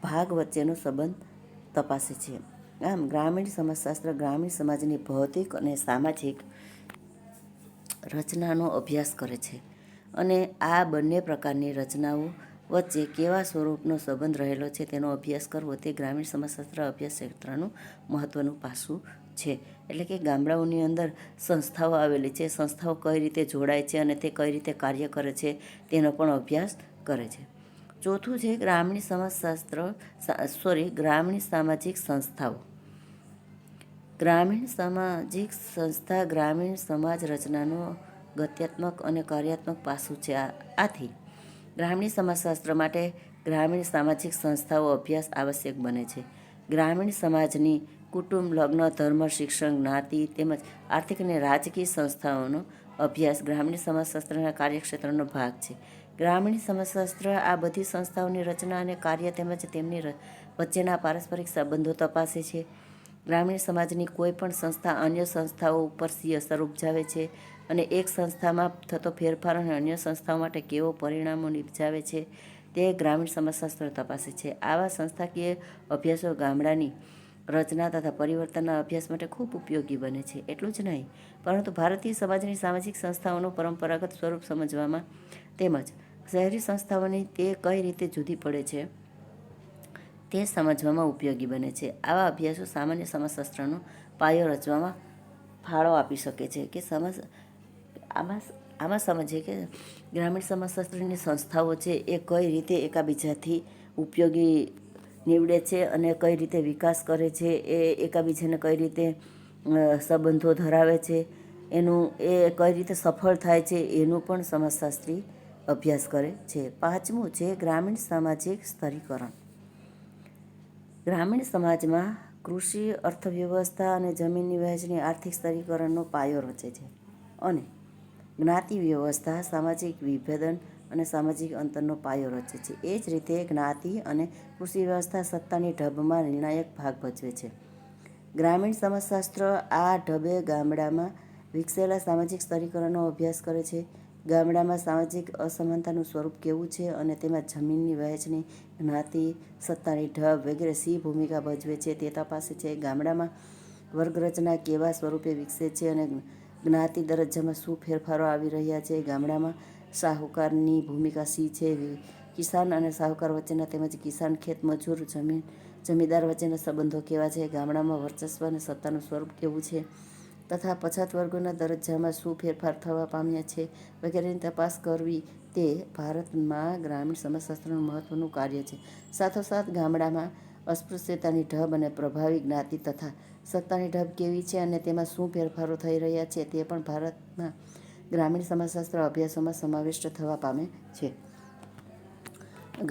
ભાગ વચ્ચેનો સંબંધ તપાસે છે. આમ ગ્રામીણ સમાજશાસ્ત્ર ગ્રામીણ સમાજની ભૌતિક અને સામાજિક રચનાનો અભ્યાસ કરે છે અને આ બંને પ્રકારની રચનાઓ વચ્ચે કેવા સ્વરૂપનો સંબંધ રહેલો છે તેનો અભ્યાસ કરવો તે ગ્રામીણ સમાજશાસ્ત્ર અભ્યાસ ક્ષેત્રનું મહત્ત્વનું પાસું છે. એટલે કે ગામડાઓની અંદર સંસ્થાઓ આવેલી છે, સંસ્થાઓ કઈ રીતે જોડાય છે અને તે કઈ રીતે કાર્ય કરે છે તેનો પણ અભ્યાસ કરે છે. ચોથું છે ગ્રામીણ ગ્રામીણ સામાજિક સંસ્થાઓ. ગ્રામીણ સામાજિક સંસ્થા ગ્રામીણ સમાજ રચનાનો ગત્યાત્મક અને કાર્યાત્મક પાસું છે. આથી ગ્રામીણ સમાજશાસ્ત્ર માટે ગ્રામીણ સામાજિક સંસ્થાઓ અભ્યાસ આવશ્યક બને છે. ગ્રામીણ સમાજની કુટુંબ, લગ્ન, ધર્મ, શિક્ષણ, જ્ઞાતિ તેમજ આર્થિક અને રાજકીય સંસ્થાઓનો અભ્યાસ ગ્રામીણ સમાજશાસ્ત્રના કાર્યક્ષેત્રનો ભાગ છે. ગ્રામીણ સમાજશાસ્ત્ર આ બધી સંસ્થાઓની રચના અને કાર્ય તેમજ તેમની વચ્ચેના પારસ્પરિક સંબંધો તપાસે છે. ગ્રામીણ સમાજની કોઈ પણ સંસ્થા અન્ય સંસ્થાઓ ઉપર શી અસર ઉપજાવે છે અને એક સંસ્થામાં થતો ફેરફાર અને અન્ય સંસ્થાઓ માટે કેવો પરિણામો નિપજાવે છે તે ગ્રામીણ સમાજશાસ્ત્ર તપાસે છે. આવા સંસ્થાકીય અભ્યાસો ગામડાની રચના તથા પરિવર્તનના અભ્યાસ માટે ખૂબ ઉપયોગી બને છે. એટલું જ નહીં, પરંતુ ભારતીય સમાજની સામાજિક સંસ્થાઓનું પરંપરાગત સ્વરૂપ સમજવામાં તેમજ શહેરી સંસ્થાઓની તે કઈ રીતે જુદી પડે છે તે સમજવામાં ઉપયોગી બને છે. આવા અભ્યાસો સામાન્ય સમાજશાસ્ત્રનો પાયો રચવામાં ફાળો આપી શકે છે. કે આમાં સમજીએ કે ગ્રામીણ સમાજશાસ્ત્રની સંસ્થાઓ છે એ કઈ રીતે એકાબીજાથી ઉપયોગી નીવડે છે અને કઈ રીતે વિકાસ કરે છે, એ એકાબીજાને કઈ રીતે સંબંધો ધરાવે છે, એ કઈ રીતે સફળ થાય છે એનું પણ સમાજશાસ્ત્રી અભ્યાસ કરે છે. પાંચમું છે ગ્રામીણ સામાજિક સ્તરીકરણ. ગ્રામીણ સમાજમાં કૃષિ, અર્થવ્યવસ્થા અને જમીનની વહેંચણી આર્થિક સ્તરીકરણનો પાયો રચે છે અને જ્ઞાતિ વ્યવસ્થા સામાજિક વિભેદન અને સામાજિક અંતરનો પાયો રચે છે. એ જ રીતે જ્ઞાતિ અને કૃષિ વ્યવસ્થા સત્તાની ઢબમાં નિર્ણાયક ભાગ ભજવે છે. ગ્રામીણ સમાજશાસ્ત્ર આ ઢબે ગામડામાં વિકસેલા સામાજિક સ્તરીકરણનો અભ્યાસ કરે છે. ગામડામાં સામાજિક અસમાનતાનું સ્વરૂપ કેવું છે અને તેમાં જમીનની વહેંચણી, જ્ઞાતિ, સત્તાની ઢબ વગેરે શી ભૂમિકા ભજવે છે તે તપાસે છે. ગામડામાં વર્ગરચના કેવા સ્વરૂપે વિકસે છે અને જ્ઞાતિ દરજ્જામાં શું ફેરફારો આવી રહ્યા છે. ગામડામાં શાહુકારની ભૂમિકા શી છે, કિસાન અને શાહુકાર વચ્ચેના તેમજ કિસાન, ખેત મજૂર, જમીનદાર વચ્ચેના સંબંધો કેવા છે. ગામડામાં વર્ચસ્વ અને સત્તાનું સ્વરૂપ કેવું છે તથા પછાત વર્ગોના દરજ્જામાં શું ફેરફાર થવા પામ્યા છે વગેરેની તપાસ કરવી તે ભારતમાં ગ્રામીણ સમાજશાસ્ત્રનું મહત્ત્વનું કાર્ય છે. સાથોસાથ ગામડામાં અસ્પૃશ્યતાની ઢબ અને પ્રભાવી જ્ઞાતિ તથા સત્તાની ઢબ કેવી છે અને તેમાં શું ફેરફારો થઈ રહ્યા છે તે પણ ભારતના ગ્રામીણ સમાજશાસ્ત્ર અભ્યાસોમાં સમાવિષ્ટ થવા પામે છે.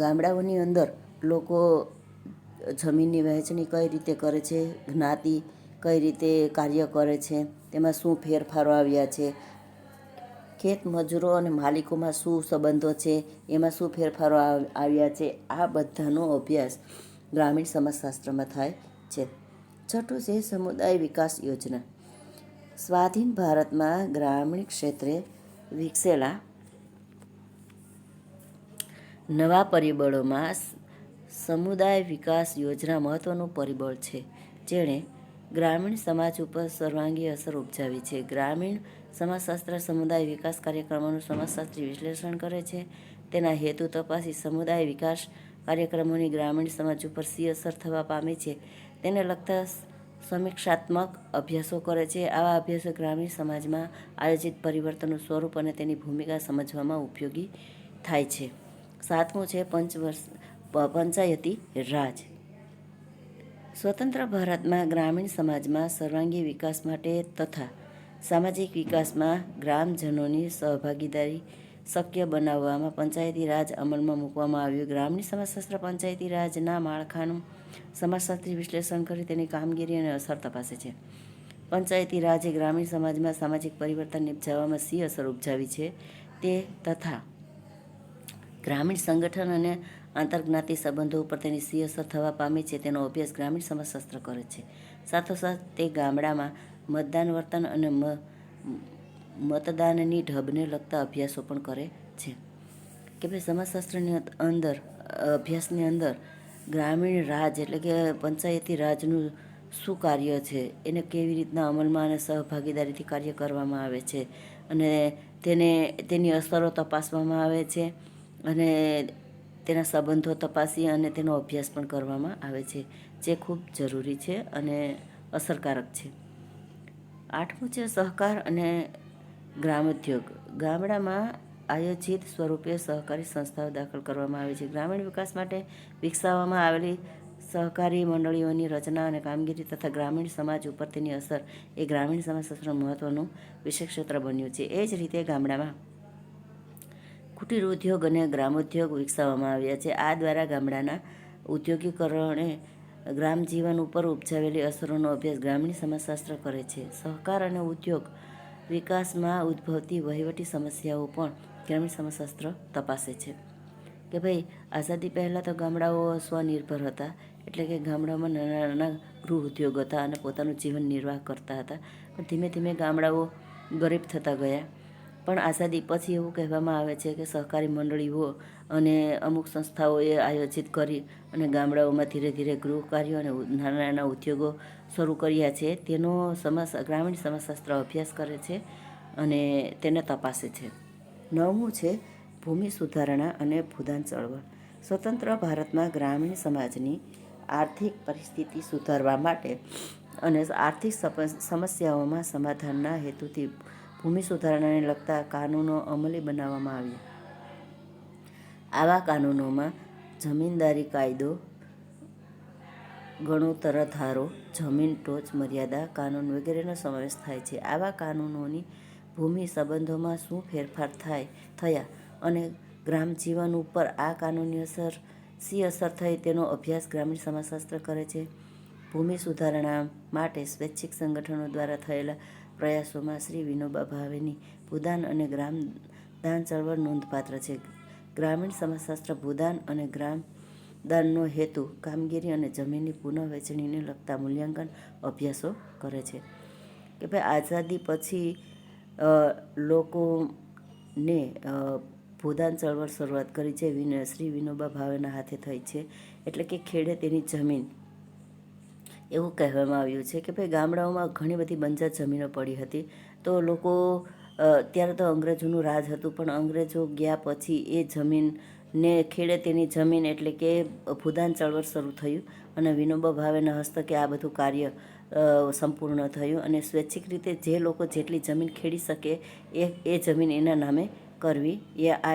ગામડાઓની અંદર લોકો જમીનની વહેંચણી કઈ રીતે કરે છે, જ્ઞાતિ કઈ રીતે કાર્ય કરે છે, તેમાં શું ફેરફારો આવ્યા છે, ખેત મજૂરો અને માલિકોમાં શું સંબંધો છે, એમાં શું ફેરફારો આવ્યા છે, આ બધાનો અભ્યાસ ગ્રામીણ સમાજશાસ્ત્રમાં થાય છે. છઠ્ઠું છે સમુદાય વિકાસ યોજના. સ્વાધીન ભારતમાં ગ્રામીણ ક્ષેત્રે વિકસેલા નવા પરિબળોમાં સમુદાય વિકાસ યોજના મહત્વનું પરિબળ છે, જેણે ગ્રામીણ સમાજ ઉપર સર્વાંગી અસર ઉપજાવી છે. ગ્રામીણ સમાજશાસ્ત્ર સમુદાય વિકાસ કાર્યક્રમોનું સમાજશાસ્ત્રી વિશ્લેષણ કરે છે. તેના હેતુ તપાસી સમુદાય વિકાસ કાર્યક્રમોની ગ્રામીણ સમાજ ઉપર શી અસર થવા પામી છે તેને લગતા સમીક્ષાત્મક અભ્યાસો કરે છે. આવા અભ્યાસો ગ્રામીણ સમાજમાં આયોજિત પરિવર્તનનું સ્વરૂપ અને તેની ભૂમિકા સમજવામાં ઉપયોગી થાય છે. 7મું છે પંચાયતી રાજ. સ્વતંત્ર ભારતમાં ગ્રામીણ સમાજમાં સર્વાંગી વિકાસ માટે તથા સામાજિક વિકાસમાં ગ્રામજનોની સહભાગીદારી શક્ય બનાવવામાં પંચાયતી રાજ અમલમાં મૂકવામાં આવ્યું. ગ્રામીણ સમાજશાસ્ત્ર પંચાયતી રાજના માળખાનું સમાજશાસ્ત્રી વિશ્લેષણ કરી તેની કામગીરી અને અસર તપાસે છે. પંચાયતી રાજે ગ્રામીણ સમાજમાં સામાજિક પરિવર્તન નિપજાવવામાં શી અસર ઉપજાવી છે તે તથા ગ્રામીણ સંગઠન અને આંતરજ્ઞાતિ સંબંધો ઉપર તેની શી અસર થવા પામી છે તેનો અભ્યાસ ગ્રામીણ સમાજશાસ્ત્ર કરે છે. સાથોસાથ તે ગામડામાં મતદાન વર્તન અને મતદાનની ઢબને લગતા અભ્યાસો પણ કરે છે. કે ભાઈ સમાજશાસ્ત્રની અંદર અભ્યાસની અંદર ગ્રામીણ રાજ એટલે કે પંચાયતી રાજનું શું કાર્ય છે, એને કેવી રીતના અમલમાં અને સહભાગીદારીથી કાર્ય કરવામાં આવે છે અને તેની અસરો તપાસવામાં આવે છે અને તેના સંબંધો તપાસી અને તેનો અભ્યાસ પણ કરવામાં આવે છે, જે ખૂબ જરૂરી છે અને અસરકારક છે. 8મું છે સહકાર અને ગ્રામોદ્યોગ. ગામડામાં આયોજિત સ્વરૂપે સહકારી સંસ્થાઓ દાખલ કરવામાં આવે છે. ગ્રામીણ વિકાસ માટે વિકસાવવામાં આવેલી સહકારી મંડળીઓની રચના અને કામગીરી તથા ગ્રામીણ સમાજ ઉપર તેની અસર એ ગ્રામીણ સમાજશાસ્ત્રનું મહત્વનું વિષય ક્ષેત્ર બન્યું છે. એ જ રીતે ગામડામાં કુટીર ઉદ્યોગ અને ગ્રામોદ્યોગ વિકસાવવામાં આવ્યા છે. આ દ્વારા ગામડાના ઉદ્યોગીકરણે ગ્રામજીવન ઉપર ઉપજાવેલી અસરોનો અભ્યાસ ગ્રામીણ સમાજશાસ્ત્ર કરે છે. સહકાર અને ઉદ્યોગ વિકાસમાં ઉદ્ભવતી વહીવટી સમસ્યાઓ પણ ગ્રામીણ સમાજશાસ્ત્ર તપાસે છે. કે ભાઈ આઝાદી પહેલાં તો ગામડાઓ સ્વનિર્ભર હતા, એટલે કે ગામડાઓમાં નાના નાના ગૃહ ઉદ્યોગ હતા અને પોતાનું જીવન નિર્વાહ કરતા હતા. પણ ધીમે ધીમે ગામડાઓ ગરીબ થતા ગયા. પણ આઝાદી પછી એવું કહેવામાં આવે છે કે સહકારી મંડળીઓ અને અમુક સંસ્થાઓએ આયોજિત કરી અને ગામડાઓમાં ધીરે ધીરે ગૃહ કાર્યો અને નાના નાના ઉદ્યોગો શરૂ કર્યા છે. તેનો ગ્રામીણ સમાજશાસ્ત્ર અભ્યાસ કરે છે અને તેને તપાસે છે. 9મું છે ભૂમિ સુધારણા અને ભૂદાન ચળવળ. સ્વતંત્ર ભારતમાં ગ્રામીણ સમાજની આર્થિક પરિસ્થિતિ સુધારવા માટે અને આર્થિક સમસ્યાઓમાં સમાધાનના હેતુથી ભૂમિ સુધારણાને લગતા કાનૂનો અમલી બનાવવામાં આવ્યા. આવા કાનૂનોમાં જમીનદારી કાયદો, ગણોત્તર ધારો, જમીન ટોચ મર્યાદા કાનૂન વગેરેનો સમાવેશ થાય છે. આવા કાનૂનોની ભૂમિ સંબંધોમાં શું ફેરફાર થયા અને ગ્રામજીવન ઉપર આ કાનૂની શી અસર થઈ તેનો અભ્યાસ ગ્રામીણ સમાજશાસ્ત્ર કરે છે. ભૂમિ સુધારણા માટે સ્વૈચ્છિક સંગઠનો દ્વારા થયેલા પ્રયાસોમાં શ્રી વિનોબા ભાવેની ભૂદાન અને ગ્રામદાન ચળવળ નોંધપાત્ર છે. ગ્રામીણ સમાજશાસ્ત્ર ભૂદાન અને ગ્રામદાનનો હેતુ, કામગીરી અને જમીનની પુનઃવહેંચણીને લગતા મૂલ્યાંકન અભ્યાસો કરે છે. કે ભાઈ આઝાદી પછી લોકોને ભૂદાન ચળવળ શરૂઆત કરી છે શ્રી વિનોબા ભાવેના હાથે થઈ છે. એટલે કે ખેડે તેની જમીન, એવું કહેવામાં આવ્યું છે કે ભાઈ ગામડાઓમાં ઘણી બધી બંજર જમીનો પડી હતી. તો લોકો ત્યારે તો અંગ્રેજોનું રાજ હતું, પણ અંગ્રેજો ગયા પછી એ જમીનને ખેડે તેની જમીન એટલે કે ભૂદાન ચળવળ શરૂ થયું અને વિનોબા ભાવેના હસ્તકે આ બધું કાર્ય સંપૂર્ણ થયું અને સ્વૈચ્છિક રીતે જે લોકો જેટલી જમીન ખેડી શકે એ જમીન એના નામે કરવી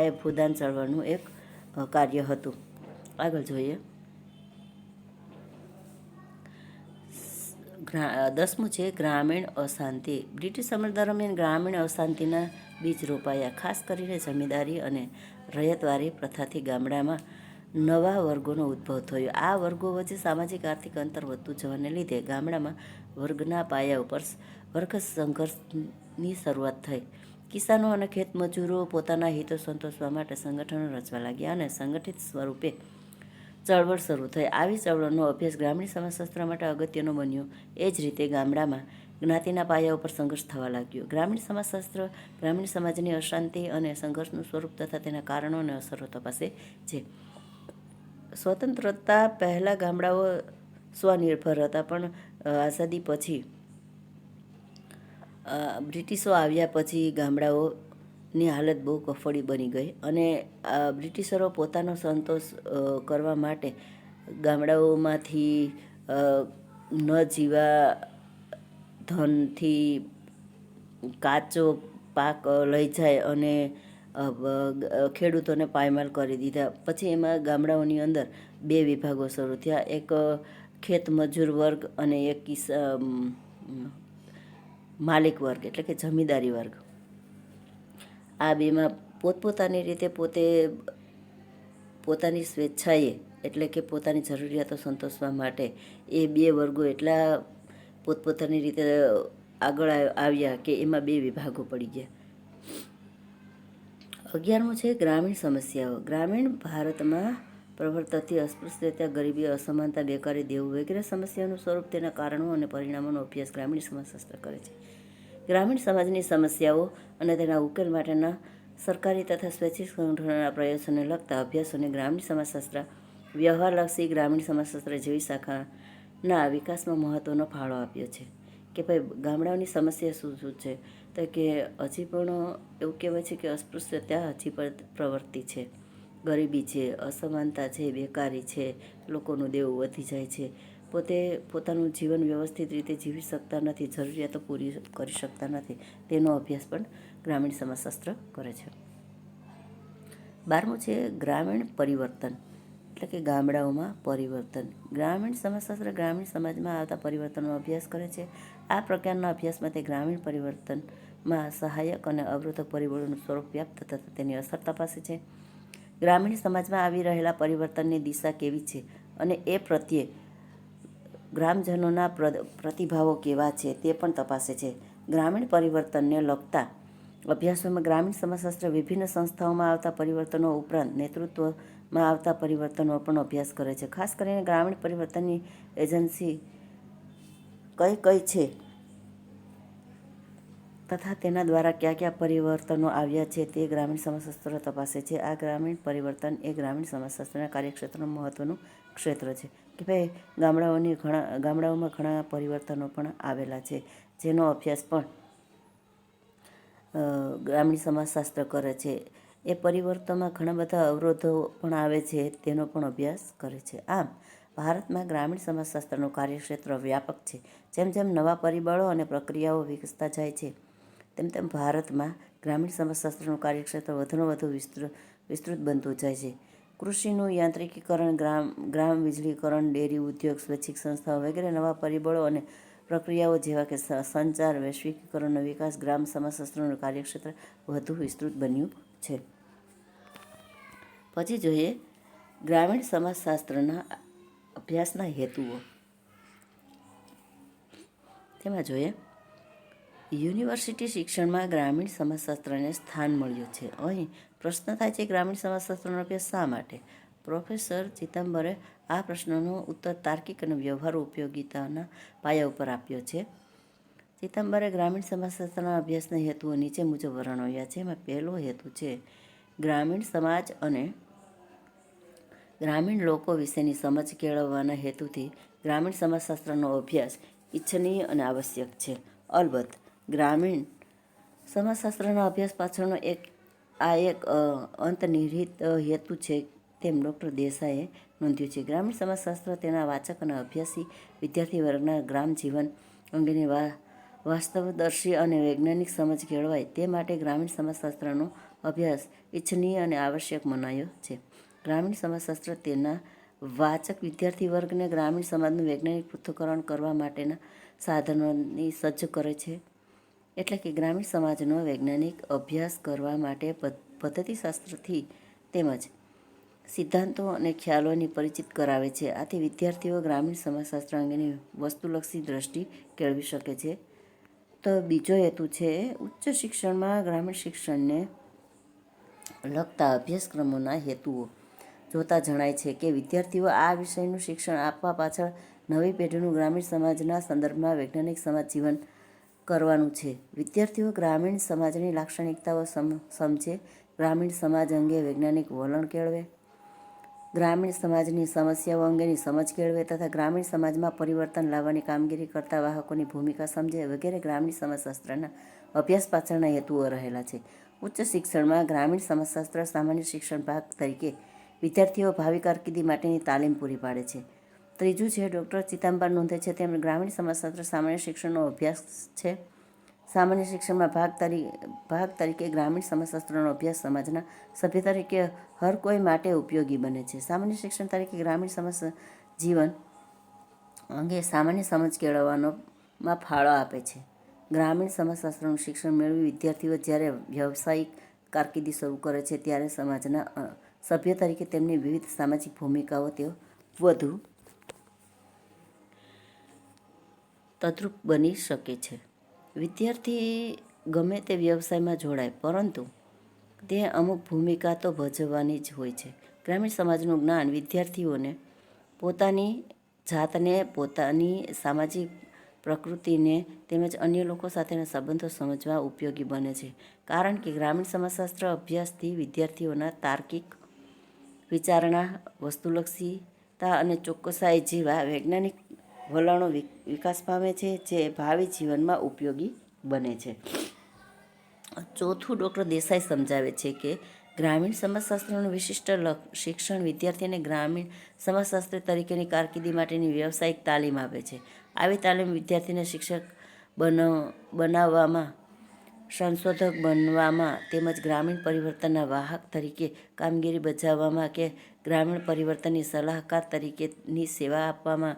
એ ભૂદાન ચળવળનું એક કાર્ય હતું. આગળ જોઈએ. 10મું છે ગ્રામીણ અશાંતિ. બ્રિટિશ અમલ દરમિયાન ગ્રામીણ અશાંતિના બીજ રોપાયા. ખાસ કરીને જમીનદારી અને રયતવારી પ્રથાથી ગામડામાં નવા વર્ગોનો ઉદ્ભવ થયો. આ વર્ગો વચ્ચે સામાજિક આર્થિક અંતર વધતું જવાને લીધે ગામડામાં વર્ગના પાયા ઉપર વર્ગ સંઘર્ષની શરૂઆત થઈ. કિસાનો અને ખેતમજૂરો પોતાના હિતો સંતોષવા માટે સંગઠનો રચવા લાગ્યા અને સંગઠિત સ્વરૂપે ચળવળ શરૂ થઈ. આવી ચળવળનો અભ્યાસ ગ્રામીણ સમાજશાસ્ત્ર માટે અગત્યનો બન્યો. એ જ રીતે ગામડામાં જ્ઞાતિના પાયા ઉપર સંઘર્ષ થવા લાગ્યો. ગ્રામીણ સમાજશાસ્ત્ર ગ્રામીણ સમાજની અશાંતિ અને સંઘર્ષનું સ્વરૂપ તથા તેના કારણો અને અસરો તપાસે છે. સ્વતંત્રતા પહેલાં ગામડાઓ સ્વનિર્ભર હતા, પણ આઝાદી પછી બ્રિટિશો આવ્યા પછી ગામડાઓની હાલત બહુ કફોડી બની ગઈ અને બ્રિટિશરો પોતાનો સંતોષ કરવા માટે ગામડાઓમાંથી ન જીવા ધનથી કાચો પાક લઈ જાય અને ખેડૂતોને પાયમાલ કરી દીધા. પછી એમાં ગામડાઓની અંદર બે વિભાગો શરૂ થયા, એક ખેત મજૂર વર્ગ અને એક માલિક વર્ગ એટલે કે જમીનદારી વર્ગ. આ બેમાં પોતપોતાની રીતે પોતાની સ્વેચ્છાએ એટલે કે પોતાની જરૂરિયાતો સંતોષવા માટે એ બે વર્ગો એટલા પોતપોતાની રીતે આગળ આવ્યા કે એમાં બે વિભાગો પડી ગયા. 11મું છે ગ્રામીણ સમસ્યાઓ. ગ્રામીણ ભારતમાં પ્રવર્તતી અસ્પૃશ્યતા, ગરીબી, અસમાનતા, બેકારી, દેવું વગેરે સમસ્યાઓનું સ્વરૂપ, તેના કારણો અને પરિણામોનો અભ્યાસ ગ્રામીણ સમાજશાસ્ત્ર કરે છે. ગ્રામીણ સમાજની સમસ્યાઓ અને તેના ઉકેલ માટેના સરકારી તથા સ્વૈચ્છિક સંગઠનોના પ્રયાસોને લગતા અભ્યાસોને ગ્રામીણ સમાજશાસ્ત્ર, વ્યવહારલક્ષી ગ્રામીણ સમાજશાસ્ત્ર જેવી શાખાના વિકાસમાં મહત્ત્વનો ફાળો આપ્યો છે. કે ભાઈ ગામડાઓની સમસ્યા શું શું છે, તો કે હજી પણ એવું કહેવાય છે કે અસ્પૃશ્યતા હજી પણ પ્રવર્તી છે, ગરીબી છે, અસમાનતા છે, બેકારી છે, લોકોનું દેવું વધી જાય છે, પોતાનું જીવન વ્યવસ્થિત રીતે જીવી શકતા નથી, જરૂરિયાતો પૂરી કરી શકતા નથી, તેનો અભ્યાસ પણ ગ્રામીણ સમાજશાસ્ત્ર કરે છે. 12મું છે ગ્રામીણ પરિવર્તન એટલે કે ગામડાઓમાં પરિવર્તન. ગ્રામીણ સમાજશાસ્ત્ર ગ્રામીણ સમાજમાં આવતા પરિવર્તનનો અભ્યાસ કરે છે. આ પ્રકારના અભ્યાસમાં તે ગ્રામીણ પરિવર્તનમાં સહાયક અને અવરોધક પરિબળોનું સ્વરૂપ, વ્યાપ્ત તથા તેની અસર તપાસે છે. ગ્રામીણ સમાજમાં આવી રહેલા પરિવર્તનની દિશા કેવી છે અને એ પ્રત્યે ગ્રામજનોના પ્રતિભાવો કેવા છે તે પણ તપાસે છે. ગ્રામીણ પરિવર્તનને લગતા અભ્યાસોમાં ગ્રામીણ સમાજશાસ્ત્ર વિભિન્ન સંસ્થાઓમાં આવતા પરિવર્તનો ઉપરાંત નેતૃત્વમાં આવતા પરિવર્તનો પણ અભ્યાસ કરે છે. ખાસ કરીને ગ્રામીણ પરિવર્તનની એજન્સી કઈ કઈ છે તથા તેના દ્વારા કયા કયા પરિવર્તનો આવ્યા છે તે ગ્રામીણ સમાજશાસ્ત્ર તપાસે છે. આ ગ્રામીણ પરિવર્તન એ ગ્રામીણ સમાજશાસ્ત્રના કાર્યક્ષેત્રનું મહત્ત્વનું ક્ષેત્ર છે. કે ભાઈ ગામડાઓમાં ઘણા પરિવર્તનો પણ આવેલા છે, જેનો અભ્યાસ પણ ગ્રામીણ સમાજશાસ્ત્ર કરે છે. એ પરિવર્તનમાં ઘણા બધા અવરોધો પણ આવે છે, તેનો પણ અભ્યાસ કરે છે. આમ ભારતમાં ગ્રામીણ સમાજશાસ્ત્રનું કાર્યક્ષેત્ર વ્યાપક છે. જેમ જેમ નવા પરિબળો અને પ્રક્રિયાઓ વિકસતા જાય છે, તેમ તેમ ભારતમાં ગ્રામીણ સમાજશાસ્ત્રનું કાર્યક્ષેત્ર વધુને વધુ વિસ્તૃત બનતું જાય છે. કૃષિનું યાંત્રિકીકરણ, ગ્રામ વીજળીકરણ, ડેરી ઉદ્યોગ, સ્વૈચ્છિક સંસ્થાઓ વગેરે નવા પરિબળો અને પ્રક્રિયાઓ જેવા કે સંચાર, વૈશ્વિકીકરણનો વિકાસ, ગ્રામ સમાજશાસ્ત્રનું કાર્યક્ષેત્ર વધુ વિસ્તૃત બન્યું છે. પછી જોઈએ ગ્રામીણ સમાજશાસ્ત્રના અભ્યાસના હેતુઓ. તેમાં જોઈએ યુનિવર્સિટી શિક્ષણમાં ગ્રામીણ સમાજશાસ્ત્રને સ્થાન મળ્યું છે. અહીં પ્રશ્ન થાય છે, ગ્રામીણ સમાજશાસ્ત્રનો અભ્યાસ શા માટે? પ્રોફેસર ચિદમ્બરે આ પ્રશ્નનો ઉત્તર તાર્કિક અને વ્યવહારુ ઉપયોગિતાના પાયા ઉપર આપ્યો છે. ચિદમ્બરે ગ્રામીણ સમાજશાસ્ત્રના અભ્યાસના હેતુઓ નીચે મુજબ વર્ણવ્યા છે. એમાં પહેલો હેતુ છે ગ્રામીણ સમાજ અને ગ્રામીણ લોકો વિશેની સમજ કેળવવાના હેતુથી ગ્રામીણ સમાજશાસ્ત્રનો અભ્યાસ ઇચ્છનીય અને આવશ્યક છે. અલબત્ત ગ્રામીણ સમાજશાસ્ત્રના અભ્યાસ પાછળનો એક અંતર્નિહિત હેતુ છે, તેમ ડૉક્ટર દેસાઈએ નોંધ્યું છે. ગ્રામીણ સમાજશાસ્ત્ર તેના વાચક અને અભ્યાસી વિદ્યાર્થી વર્ગના ગ્રામ જીવન અંગેની વાસ્તવદર્શી અને વૈજ્ઞાનિક સમજ કેળવાય તે માટે ગ્રામીણ સમાજશાસ્ત્રનો અભ્યાસ ઇચ્છનીય અને આવશ્યક મનાયો છે. ગ્રામીણ સમાજશાસ્ત્ર તેના વાચક વિદ્યાર્થી વર્ગને ગ્રામીણ સમાજનું વૈજ્ઞાનિક પૃથ્થકરણ કરવા માટેના સાધનોની સજ્જ કરે છે. એટલે કે ગ્રામીણ સમાજનો વૈજ્ઞાનિક અભ્યાસ કરવા માટે પદ્ધતિશાસ્ત્રથી તેમજ સિદ્ધાંતો અને ખ્યાલોની પરિચિત કરાવે છે. આથી વિદ્યાર્થીઓ ગ્રામીણ સમાજશાસ્ત્ર અંગેની વસ્તુલક્ષી દ્રષ્ટિ કેળવી શકે છે. તો બીજો હેતુ છે ઉચ્ચ શિક્ષણમાં ગ્રામીણ શિક્ષણને લગતા અભ્યાસક્રમોના હેતુઓ જોતા જણાય છે કે વિદ્યાર્થીઓ આ વિષયનું શિક્ષણ આપવા પાછળ નવી પેઢીનું ગ્રામીણ સમાજના સંદર્ભમાં વૈજ્ઞાનિક સમાજ જીવન કરવાનું છે. વિદ્યાર્થીઓ ગ્રામીણ સમાજની લાક્ષણિકતાઓ સમજે, ગ્રામીણ સમાજ અંગે વૈજ્ઞાનિક વલણ કેળવે, ગ્રામીણ સમાજની સમસ્યાઓ અંગેની સમજ કેળવે તથા ગ્રામીણ સમાજમાં પરિવર્તન લાવવાની કામગીરી કરતા વાહકોની ભૂમિકા સમજે વગેરે ગ્રામીણ સમાજશાસ્ત્રના અભ્યાસ પાછળના હેતુઓ રહેલા છે. ઉચ્ચ શિક્ષણમાં ગ્રામીણ સમાજશાસ્ત્ર સામાન્ય શિક્ષણ ભાગ તરીકે વિદ્યાર્થીઓ ભાવિ કારકિર્દી માટેની તાલીમ પૂરી પાડે છે. ત્રીજું છે ડૉક્ટર ચિતાંબર નોંધે છે તેમ ગ્રામીણ સમાજશાસ્ત્ર સામાન્ય શિક્ષણનો અભ્યાસ છે. સામાન્ય શિક્ષણમાં ભાગ તરીકે ગ્રામીણ સમાજશાસ્ત્રનો અભ્યાસ સમાજના સભ્ય તરીકે હર કોઈ માટે ઉપયોગી બને છે. સામાન્ય શિક્ષણ તરીકે ગ્રામીણ સમાજ જીવન અંગે સામાન્ય સમજ કેળવવામાં ફાળો આપે છે. ગ્રામીણ સમાજશાસ્ત્રનું શિક્ષણ મેળવી વિદ્યાર્થીઓ જ્યારે વ્યવસાયિક કારકિર્દી શરૂ કરે છે ત્યારે સમાજના સભ્ય તરીકે તેમની વિવિધ સામાજિક ભૂમિકાઓ તેઓ વધુ તદ્રુપ બની શકે છે. વિદ્યાર્થી ગમે તે વ્યવસાયમાં જોડાય પરંતુ તે અમુક ભૂમિકા તો ભજવવાની જ હોય છે. ગ્રામીણ સમાજનું જ્ઞાન વિદ્યાર્થીઓને પોતાની જાતને, પોતાની સામાજિક પ્રકૃતિને તેમજ અન્ય લોકો સાથેના સંબંધો સમજવા ઉપયોગી બને છે. કારણ કે ગ્રામીણ સમાજશાસ્ત્ર અભ્યાસથી વિદ્યાર્થીઓના તાર્કિક વિચારણા, વસ્તુલક્ષીતા અને ચોકસાઈ જેવા વૈજ્ઞાનિક વલણો વિકાસ પામે છે જે ભાવિ જીવનમાં ઉપયોગી બને છે. ચોથું, ડૉક્ટર દેસાઈ સમજાવે છે કે ગ્રામીણ સમાજશાસ્ત્રનું વિશિષ્ટ શિક્ષણ વિદ્યાર્થીને ગ્રામીણ સમાજશાસ્ત્રી તરીકેની કારકિર્દી માટેની વ્યવસાયિક તાલીમ આપે છે. આવી તાલીમ વિદ્યાર્થીને શિક્ષક બનાવવામાં, સંશોધક બનવામાં તેમજ ગ્રામીણ પરિવર્તનના વાહક તરીકે કામગીરી બજાવવામાં કે ગ્રામીણ પરિવર્તનની સલાહકાર તરીકેની સેવા આપવામાં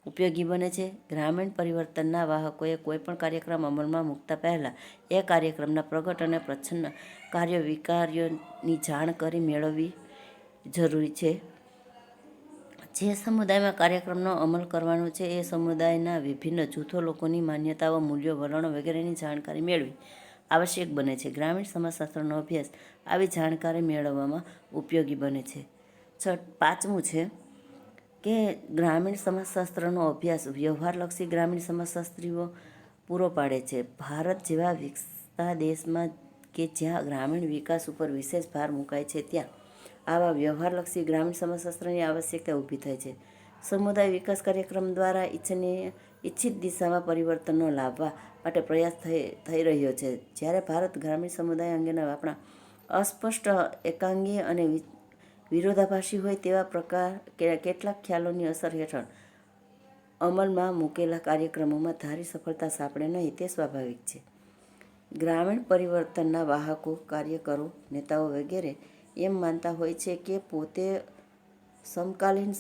ઉપયોગી બને છે. ગ્રામીણ પરિવર્તનના વાહકોએ કોઈપણ કાર્યક્રમ અમલમાં મૂકતા પહેલાં એ કાર્યક્રમના પ્રગટ અને પ્રચ્છન્ન કાર્યવિકારીઓની જાણકારી મેળવવી જરૂરી છે. જે સમુદાયમાં કાર્યક્રમનો અમલ કરવાનો છે એ સમુદાયના વિભિન્ન જૂથો લોકોની માન્યતાઓ, મૂલ્યો, વલણો વગેરેની જાણકારી મેળવી આવશ્યક બને છે. ગ્રામીણ સમાજશાસ્ત્રનો અભ્યાસ આવી જાણકારી મેળવવામાં ઉપયોગી બને છે. પાંચમું છે કે ગ્રામીણ સમાજશાસ્ત્રનો અભ્યાસ વ્યવહારલક્ષી ગ્રામીણ સમાજશાસ્ત્રીઓ પૂરો પાડે છે. ભારત જેવા વિકસતા દેશમાં કે જ્યાં ગ્રામીણ વિકાસ ઉપર વિશેષ ભાર મુકાય છે ત્યાં આવા વ્યવહારલક્ષી ગ્રામીણ સમાજશાસ્ત્રની આવશ્યકતા ઊભી થાય છે. સમુદાય વિકાસ કાર્યક્રમ દ્વારા ઇચ્છિત દિશામાં પરિવર્તનો લાવવા માટે પ્રયાસ થઈ રહ્યો છે. જ્યારે ભારત ગ્રામીણ સમુદાય અંગેના આપણા અસ્પષ્ટ, એકાંગી અને વિરોધાભાસી હોય તેવા કેટલાક ખ્યાલોની અસર હેઠળ અમલમાં મૂકેલા કાર્યક્રમોમાં ધારી સફળતા સાંપડે નહીં તે સ્વાભાવિક છે. ગ્રામીણ પરિવર્તનના વાહકો, કાર્યકરો, નેતાઓ વગેરે એમ માનતા હોય છે કે પોતે સમકાલીન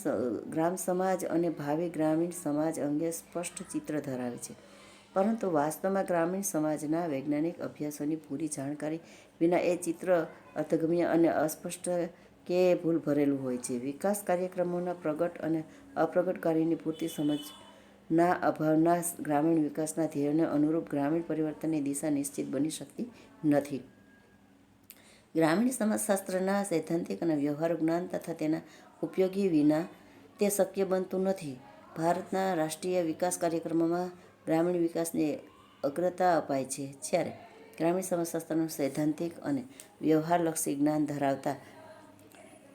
ગ્રામ સમાજ અને ભાવિ ગ્રામીણ સમાજ અંગે સ્પષ્ટ ચિત્ર ધરાવે છે. પરંતુ વાસ્તવમાં ગ્રામીણ સમાજના વૈજ્ઞાનિક અભ્યાસોની પૂરી જાણકારી વિના એ ચિત્ર અર્થગમ્ય અને અસ્પષ્ટ કે ભૂલ ભરેલું હોય છે. વિકાસ કાર્યક્રમોના પ્રગટ અને અપ્રગટ કાર્યની પૂરતી સમજના અભાવના ગ્રામીણ વિકાસના ધ્યેયોને અનુરૂપ ગ્રામીણ પરિવર્તનની દિશા નિશ્ચિત બની શકતી નથી. ગ્રામીણ સમાજશાસ્ત્રના સૈદ્ધાંતિક અને વ્યવહારુ જ્ઞાન તથા તેના ઉપયોગી વિના તે શક્ય બનતું નથી. ભારતના રાષ્ટ્રીય વિકાસ કાર્યક્રમોમાં ગ્રામીણ વિકાસને અગ્રતા અપાય છે જ્યારે ગ્રામીણ સમાજશાસ્ત્રનું સૈદ્ધાંતિક અને વ્યવહારલક્ષી જ્ઞાન ધરાવતા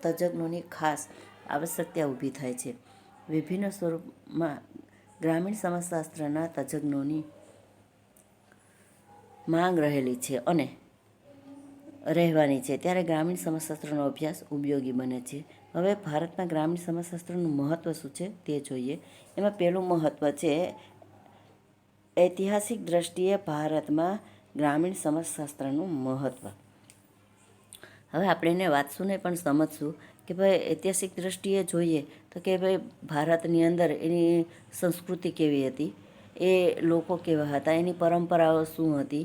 તજજ્ઞોની ખાસ આવશ્યકતા ઊભી થાય છે. વિભિન્ન સ્વરૂપમાં ગ્રામીણ સમાજશાસ્ત્રના તજજ્ઞોની માંગ રહેલી છે અને રહેવાની છે ત્યારે ગ્રામીણ સમાજશાસ્ત્રનો અભ્યાસ ઉપયોગી બને છે. હવે ભારતમાં ગ્રામીણ સમાજશાસ્ત્રનું મહત્ત્વ શું છે તે જોઈએ. એમાં પહેલું મહત્ત્વ છે ઐતિહાસિક દ્રષ્ટિએ ભારતમાં ગ્રામીણ સમાજશાસ્ત્રનું મહત્ત્વ. હવે આપણે એને વાંચશું ને પણ સમજશું કે ભાઈ ઐતિહાસિક દ્રષ્ટિએ જોઈએ તો કે ભાઈ ભારતની અંદર એની સંસ્કૃતિ કેવી હતી, એ લોકો કેવા હતા, એની પરંપરાઓ શું હતી,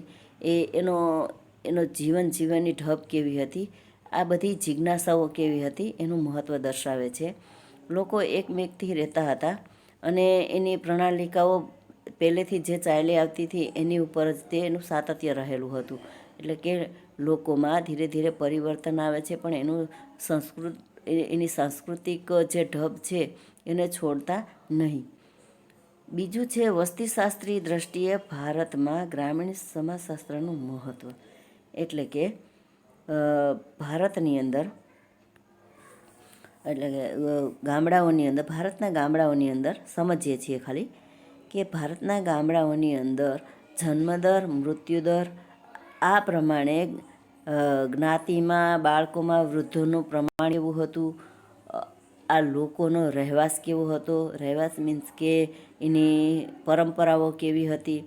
એનો જીવનની ઢબ કેવી હતી, આ બધી જિજ્ઞાસાઓ કેવી હતી એનું મહત્ત્વ દર્શાવે છે. લોકો એકમેકથી રહેતા હતા અને એની પ્રણાલિકાઓ પહેલેથી જે ચાલી આવતી હતી એની ઉપર જ એનું સાતત્ય રહેલું હતું. એટલે કે લોકોમાં ધીરે ધીરે પરિવર્તન આવે છે પણ એની સાંસ્કૃતિક જે ઢબ છે એને છોડતા નહીં. બીજું છે વસ્તીશાસ્ત્રી દ્રષ્ટિએ ભારતમાં ગ્રામીણ સમાજશાસ્ત્રનું મહત્ત્વ. એટલે કે ભારતની અંદર એટલે કે ગામડાઓની અંદર ભારતના ગામડાઓની અંદર સમજીએ છીએ ખાલી કે ભારતના ગામડાઓની અંદર જન્મદર મૃત્યુદર આ પ્રમાણે જ્ઞાતિમાં બાળકોમાં વૃદ્ધોનું પ્રમાણ એવું હતું. આ લોકોનો રહેવાસ કેવો હતો, રહેવાસ મીન્સ કે એની પરંપરાઓ કેવી હતી,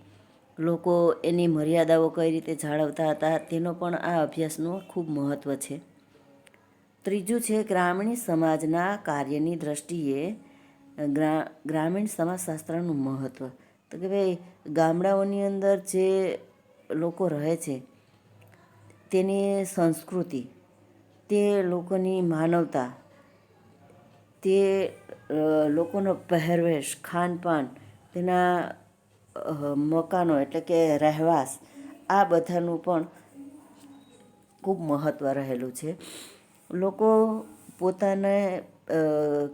લોકો એની મર્યાદાઓ કઈ રીતે જાળવતા હતા, તેનો પણ આ અભ્યાસનું ખૂબ મહત્ત્વ છે. ત્રીજું છે ગ્રામીણ સમાજના કાર્યની દ્રષ્ટિએ ગ્રામીણ સમાજશાસ્ત્રનું મહત્ત્વ. તો કે ભાઈ ગામડાઓની અંદર જે લોકો રહે છે તેની સંસ્કૃતિ, તે લોકોની માનવતા, તે લોકોનો પહેરવેશ, ખાનપાન, તેના મકાનો એટલે કે રહેવાસ, આ બધાનું પણ ખૂબ મહત્ત્વ રહેલું છે. લોકો પોતાને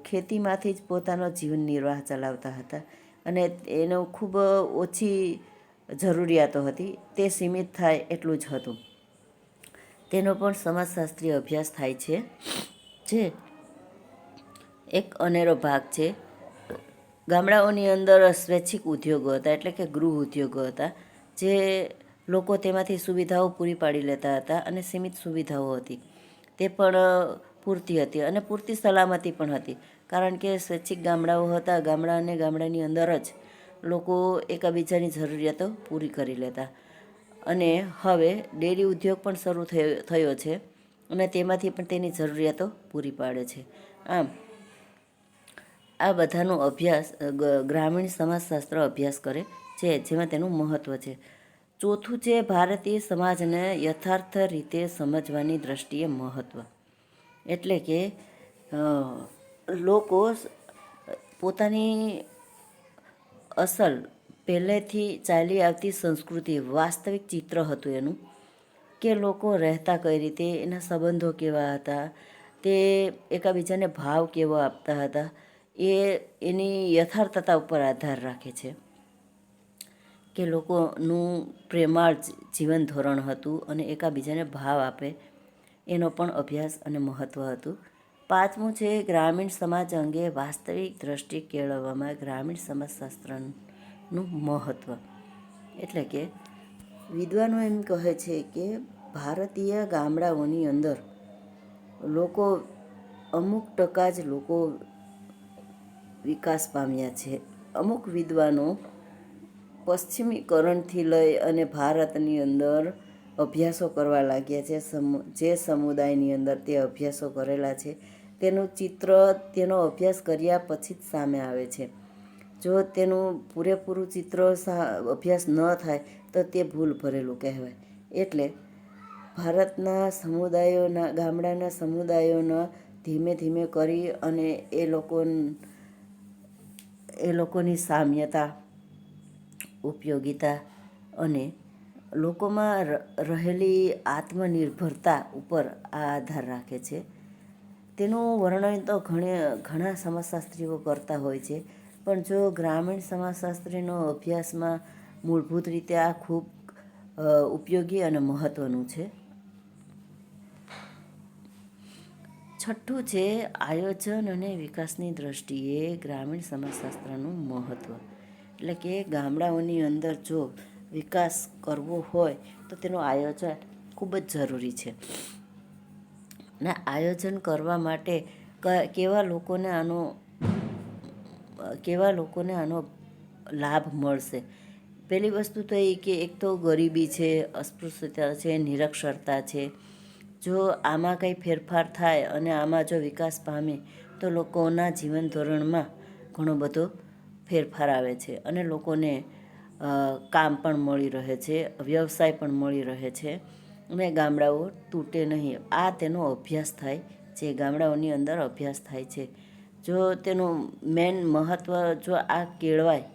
ખેતીમાંથી જ પોતાનો જીવન નિર્વાહ ચલાવતા હતા અને એનો ખૂબ ઓછી જરૂરિયાતો હતી, તે સીમિત થાય એટલું જ હતું. તેનો પણ સમાજશાસ્ત્રીય અભ્યાસ થાય છે, જે એક અનેરો ભાગ છે. ગામડાઓની અંદર સ્વૈચ્છિક ઉદ્યોગો હતા એટલે કે ગૃહ ઉદ્યોગો હતા, જે લોકો તેમાંથી સુવિધાઓ પૂરી પાડી લેતા હતા અને સીમિત સુવિધાઓ હતી તે પણ પૂરતી હતી અને પૂરતી સલામતી પણ હતી, કારણ કે સ્વૈચ્છિક ગામડાઓ હતા. ગામડા અને ગામડાની અંદર જ લોકો એકબીજાની જરૂરિયાતો પૂરી કરી લેતા. અને હવે ડેરી ઉદ્યોગ પણ શરૂ થયો છે અને તેમાંથી પણ તેની જરૂરિયાતો પૂરી પાડે છે. આમ આ બધાનો અભ્યાસ ગ્રામીણ સમાજશાસ્ત્ર અભ્યાસ કરે છે, જેમાં તેનું મહત્ત્વ છે. ચોથું છે ભારતીય સમાજને યથાર્થ રીતે સમજવાની દ્રષ્ટિએ મહત્ત્વ. એટલે કે લોકો પોતાની અસલ પહેલેથી ચાલી આવતી સંસ્કૃતિ, વાસ્તવિક ચિત્ર હતું એનું, કે લોકો રહેતા કઈ રીતે, એના સંબંધો કેવા હતા, તે એકબીજાને ભાવ કેવો આપતા હતા, એ એની યથાર્થતા ઉપર આધાર રાખે છે. કે લોકોનું પ્રેમાળ જીવન ધોરણ હતું અને એકબીજાને ભાવ આપે, એનો પણ અભ્યાસ અને મહત્ત્વ હતું. પાંચમું છે ગ્રામીણ સમાજ અંગે વાસ્તવિક દ્રષ્ટિ કેળવવામાં ગ્રામીણ સમાજશાસ્ત્રનું મહત્ત્વ. એટલે કે વિદ્વાનો એમ કહે છે કે ભારતીય ગામડાઓની અંદર લોકો અમુક ટકા જ લોકો વિકાસ પામ્યા છે. અમુક વિદ્વાનો પશ્ચિમીકરણથી લઈ અને ભારતની અંદર અભ્યાસો કરવા લાગ્યા છે. જે સમુદાયની અંદર તે અભ્યાસો કરેલા છે તેનું ચિત્ર તેનો અભ્યાસ કર્યા પછી જ સામે આવે છે. જો તેનું પૂરેપૂરું ચિત્ર અભ્યાસ ન થાય તો તે ભૂલ ભરેલું કહેવાય. એટલે ભારતના સમુદાયોના ગામડાના સમુદાયોના ધીમે ધીમે કરી અને એ લોકોની સામ્યતા, ઉપયોગિતા અને લોકોમાં રહેલી આત્મનિર્ભરતા ઉપર આ આધાર રાખે છે. તેનું વર્ણન તો ઘણા સમાજશાસ્ત્રીઓ કરતા હોય છે, પણ જો ગ્રામીણ સમાજશાસ્ત્રીનો અભ્યાસમાં મૂળભૂત રીતે આ ખૂબ ઉપયોગી અને મહત્ત્વનું છે. છઠ્ઠું છે આયોજન અને વિકાસની દ્રષ્ટિએ ગ્રામીણ સમાજશાસ્ત્રનું મહત્ત્વ. એટલે કે ગામડાઓની અંદર જો વિકાસ કરવો હોય તો તેનું આયોજન ખૂબ જ જરૂરી છે. ને આયોજન કરવા માટે કેવા લોકોને આનો લાભ મળશે. પહેલી વસ્તુ તો એ કે એક તો ગરીબી છે, અસ્પૃશ્યતા છે, નિરક્ષરતા છે. જો આમાં કંઈ ફેરફાર થાય અને આમાં જો વિકાસ પામે તો લોકોના જીવન ધોરણમાં ઘણો બધો ફેરફાર આવે છે અને લોકોને કામ પણ મળી રહે છે, વ્યવસાય પણ મળી રહે છે અને ગામડાઓ તૂટે નહીં. આ તેનો અભ્યાસ થાય છે, ગામડાઓની અંદર અભ્યાસ થાય છે. જો તેનું મેન મહત્ત્વ જો આ કેળવાય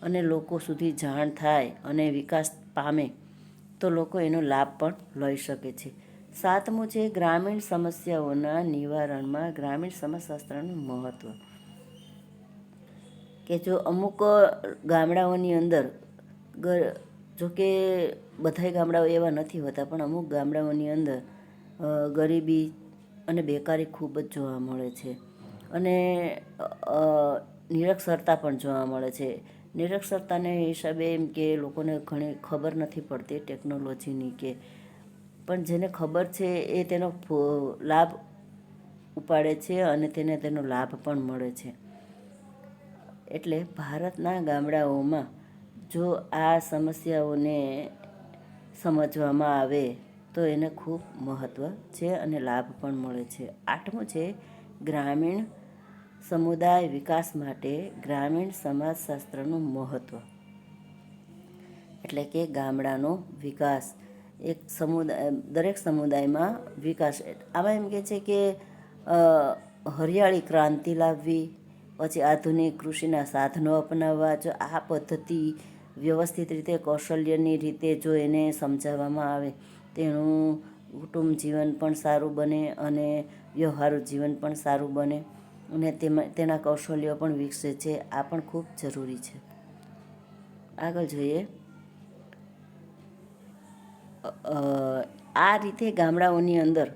અને લોકો સુધી જાણ થાય અને વિકાસ પામે તો લોકો એનો લાભ પણ લઈ શકે છે. સાતમું છે ગ્રામીણ સમસ્યાઓના નિવારણમાં ગ્રામીણ સમાજશાસ્ત્રનું મહત્ત્વ. કે જો અમુક ગામડાઓની અંદર જો કે બધાય ગામડાઓ એવા નથી હોતા, પણ અમુક ગામડાઓની અંદર ગરીબી અને બેકારી ખૂબ જ જોવા મળે છે અને નિરક્ષરતા પણ જોવા મળે છે. નિરક્ષરતાને હિસાબે એમ કે લોકોને ઘણી ખબર નથી પડતી ટેકનોલોજીની, કે પણ જેને ખબર છે એ તેનો લાભ ઉપાડે છે અને તેને તેનો લાભ પણ મળે છે. એટલે ભારતના ગામડાઓમાં જો આ સમસ્યાઓને સમજવામાં આવે તો એને ખૂબ મહત્ત્વ છે અને લાભ પણ મળે છે. 8મું છે ગ્રામીણ સમુદાય વિકાસ માટે ગ્રામીણ સમાજશાસ્ત્રનું મહત્ત્વ. એટલે કે ગામડાનો વિકાસ, એક સમુદાય, દરેક સમુદાયમાં વિકાસ. આમાં એમ કહે છે કે હરિયાળી ક્રાંતિ લાવવી, પછી આધુનિક કૃષિના સાધનો અપનાવવા. જો આ પદ્ધતિ વ્યવસ્થિત રીતે કૌશલ્યની રીતે જો એને સમજાવવામાં આવે તેનું કુટુંબ જીવન પણ સારું બને અને વ્યવહારુ જીવન પણ સારું બને અને તેના કૌશલ્યો પણ વિકસે છે. આ પણ ખૂબ જરૂરી છે. આગળ જોઈએ. આ રીતે ગામડાઓની અંદર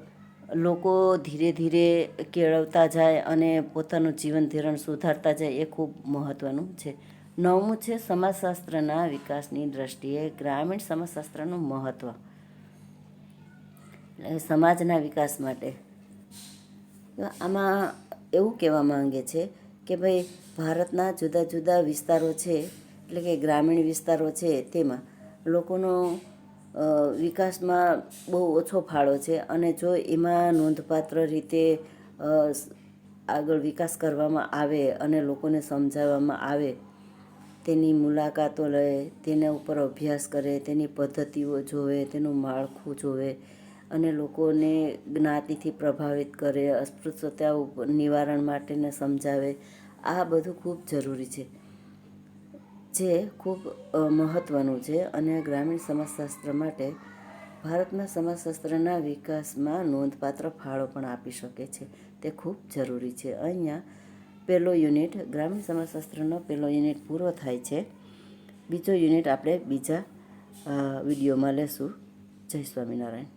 લોકો ધીરે ધીરે કેળવતા જાય અને પોતાનું જીવન ધોરણ સુધારતા જાય, એ ખૂબ મહત્ત્વનું છે. 9મું છે સમાજશાસ્ત્રના વિકાસની દ્રષ્ટિએ ગ્રામીણ સમાજશાસ્ત્રનું મહત્ત્વ. સમાજના વિકાસ માટે આમાં એવું કહેવા માંગે છે કે ભાઈ ભારતના જુદા જુદા વિસ્તારો છે, એટલે કે ગ્રામીણ વિસ્તારો છે, તેમાં લોકોનો વિકાસમાં બહુ ઓછો ફાળો છે અને જો એમાં નોંધપાત્ર રીતે આગળ વિકાસ કરવામાં આવે અને લોકોને સમજાવવામાં આવે, તેની મુલાકાતો લે, તેના ઉપર અભ્યાસ કરે, તેની પદ્ધતિઓ જોવે, તેનું માળખું જોવે અને લોકોને જ્ઞાતિથી પ્રભાવિત કરે, અસ્પૃશ્યતા નિવારણ માટેને સમજાવે. આ બધું ખૂબ જરૂરી છે, જે ખૂબ મહત્ત્વનું છે અને ગ્રામીણ સમાજશાસ્ત્ર માટે ભારતના સમાજશાસ્ત્રના વિકાસમાં નોંધપાત્ર ફાળો પણ આપી શકે છે. તે ખૂબ જરૂરી છે. અહીંયા પહેલો યુનિટ, ગ્રામીણ સમાજશાસ્ત્રનો પહેલો યુનિટ પૂરો થાય છે. બીજો યુનિટ આપણે બીજા વિડીયોમાં લેશું. જય સ્વામિનારાયણ.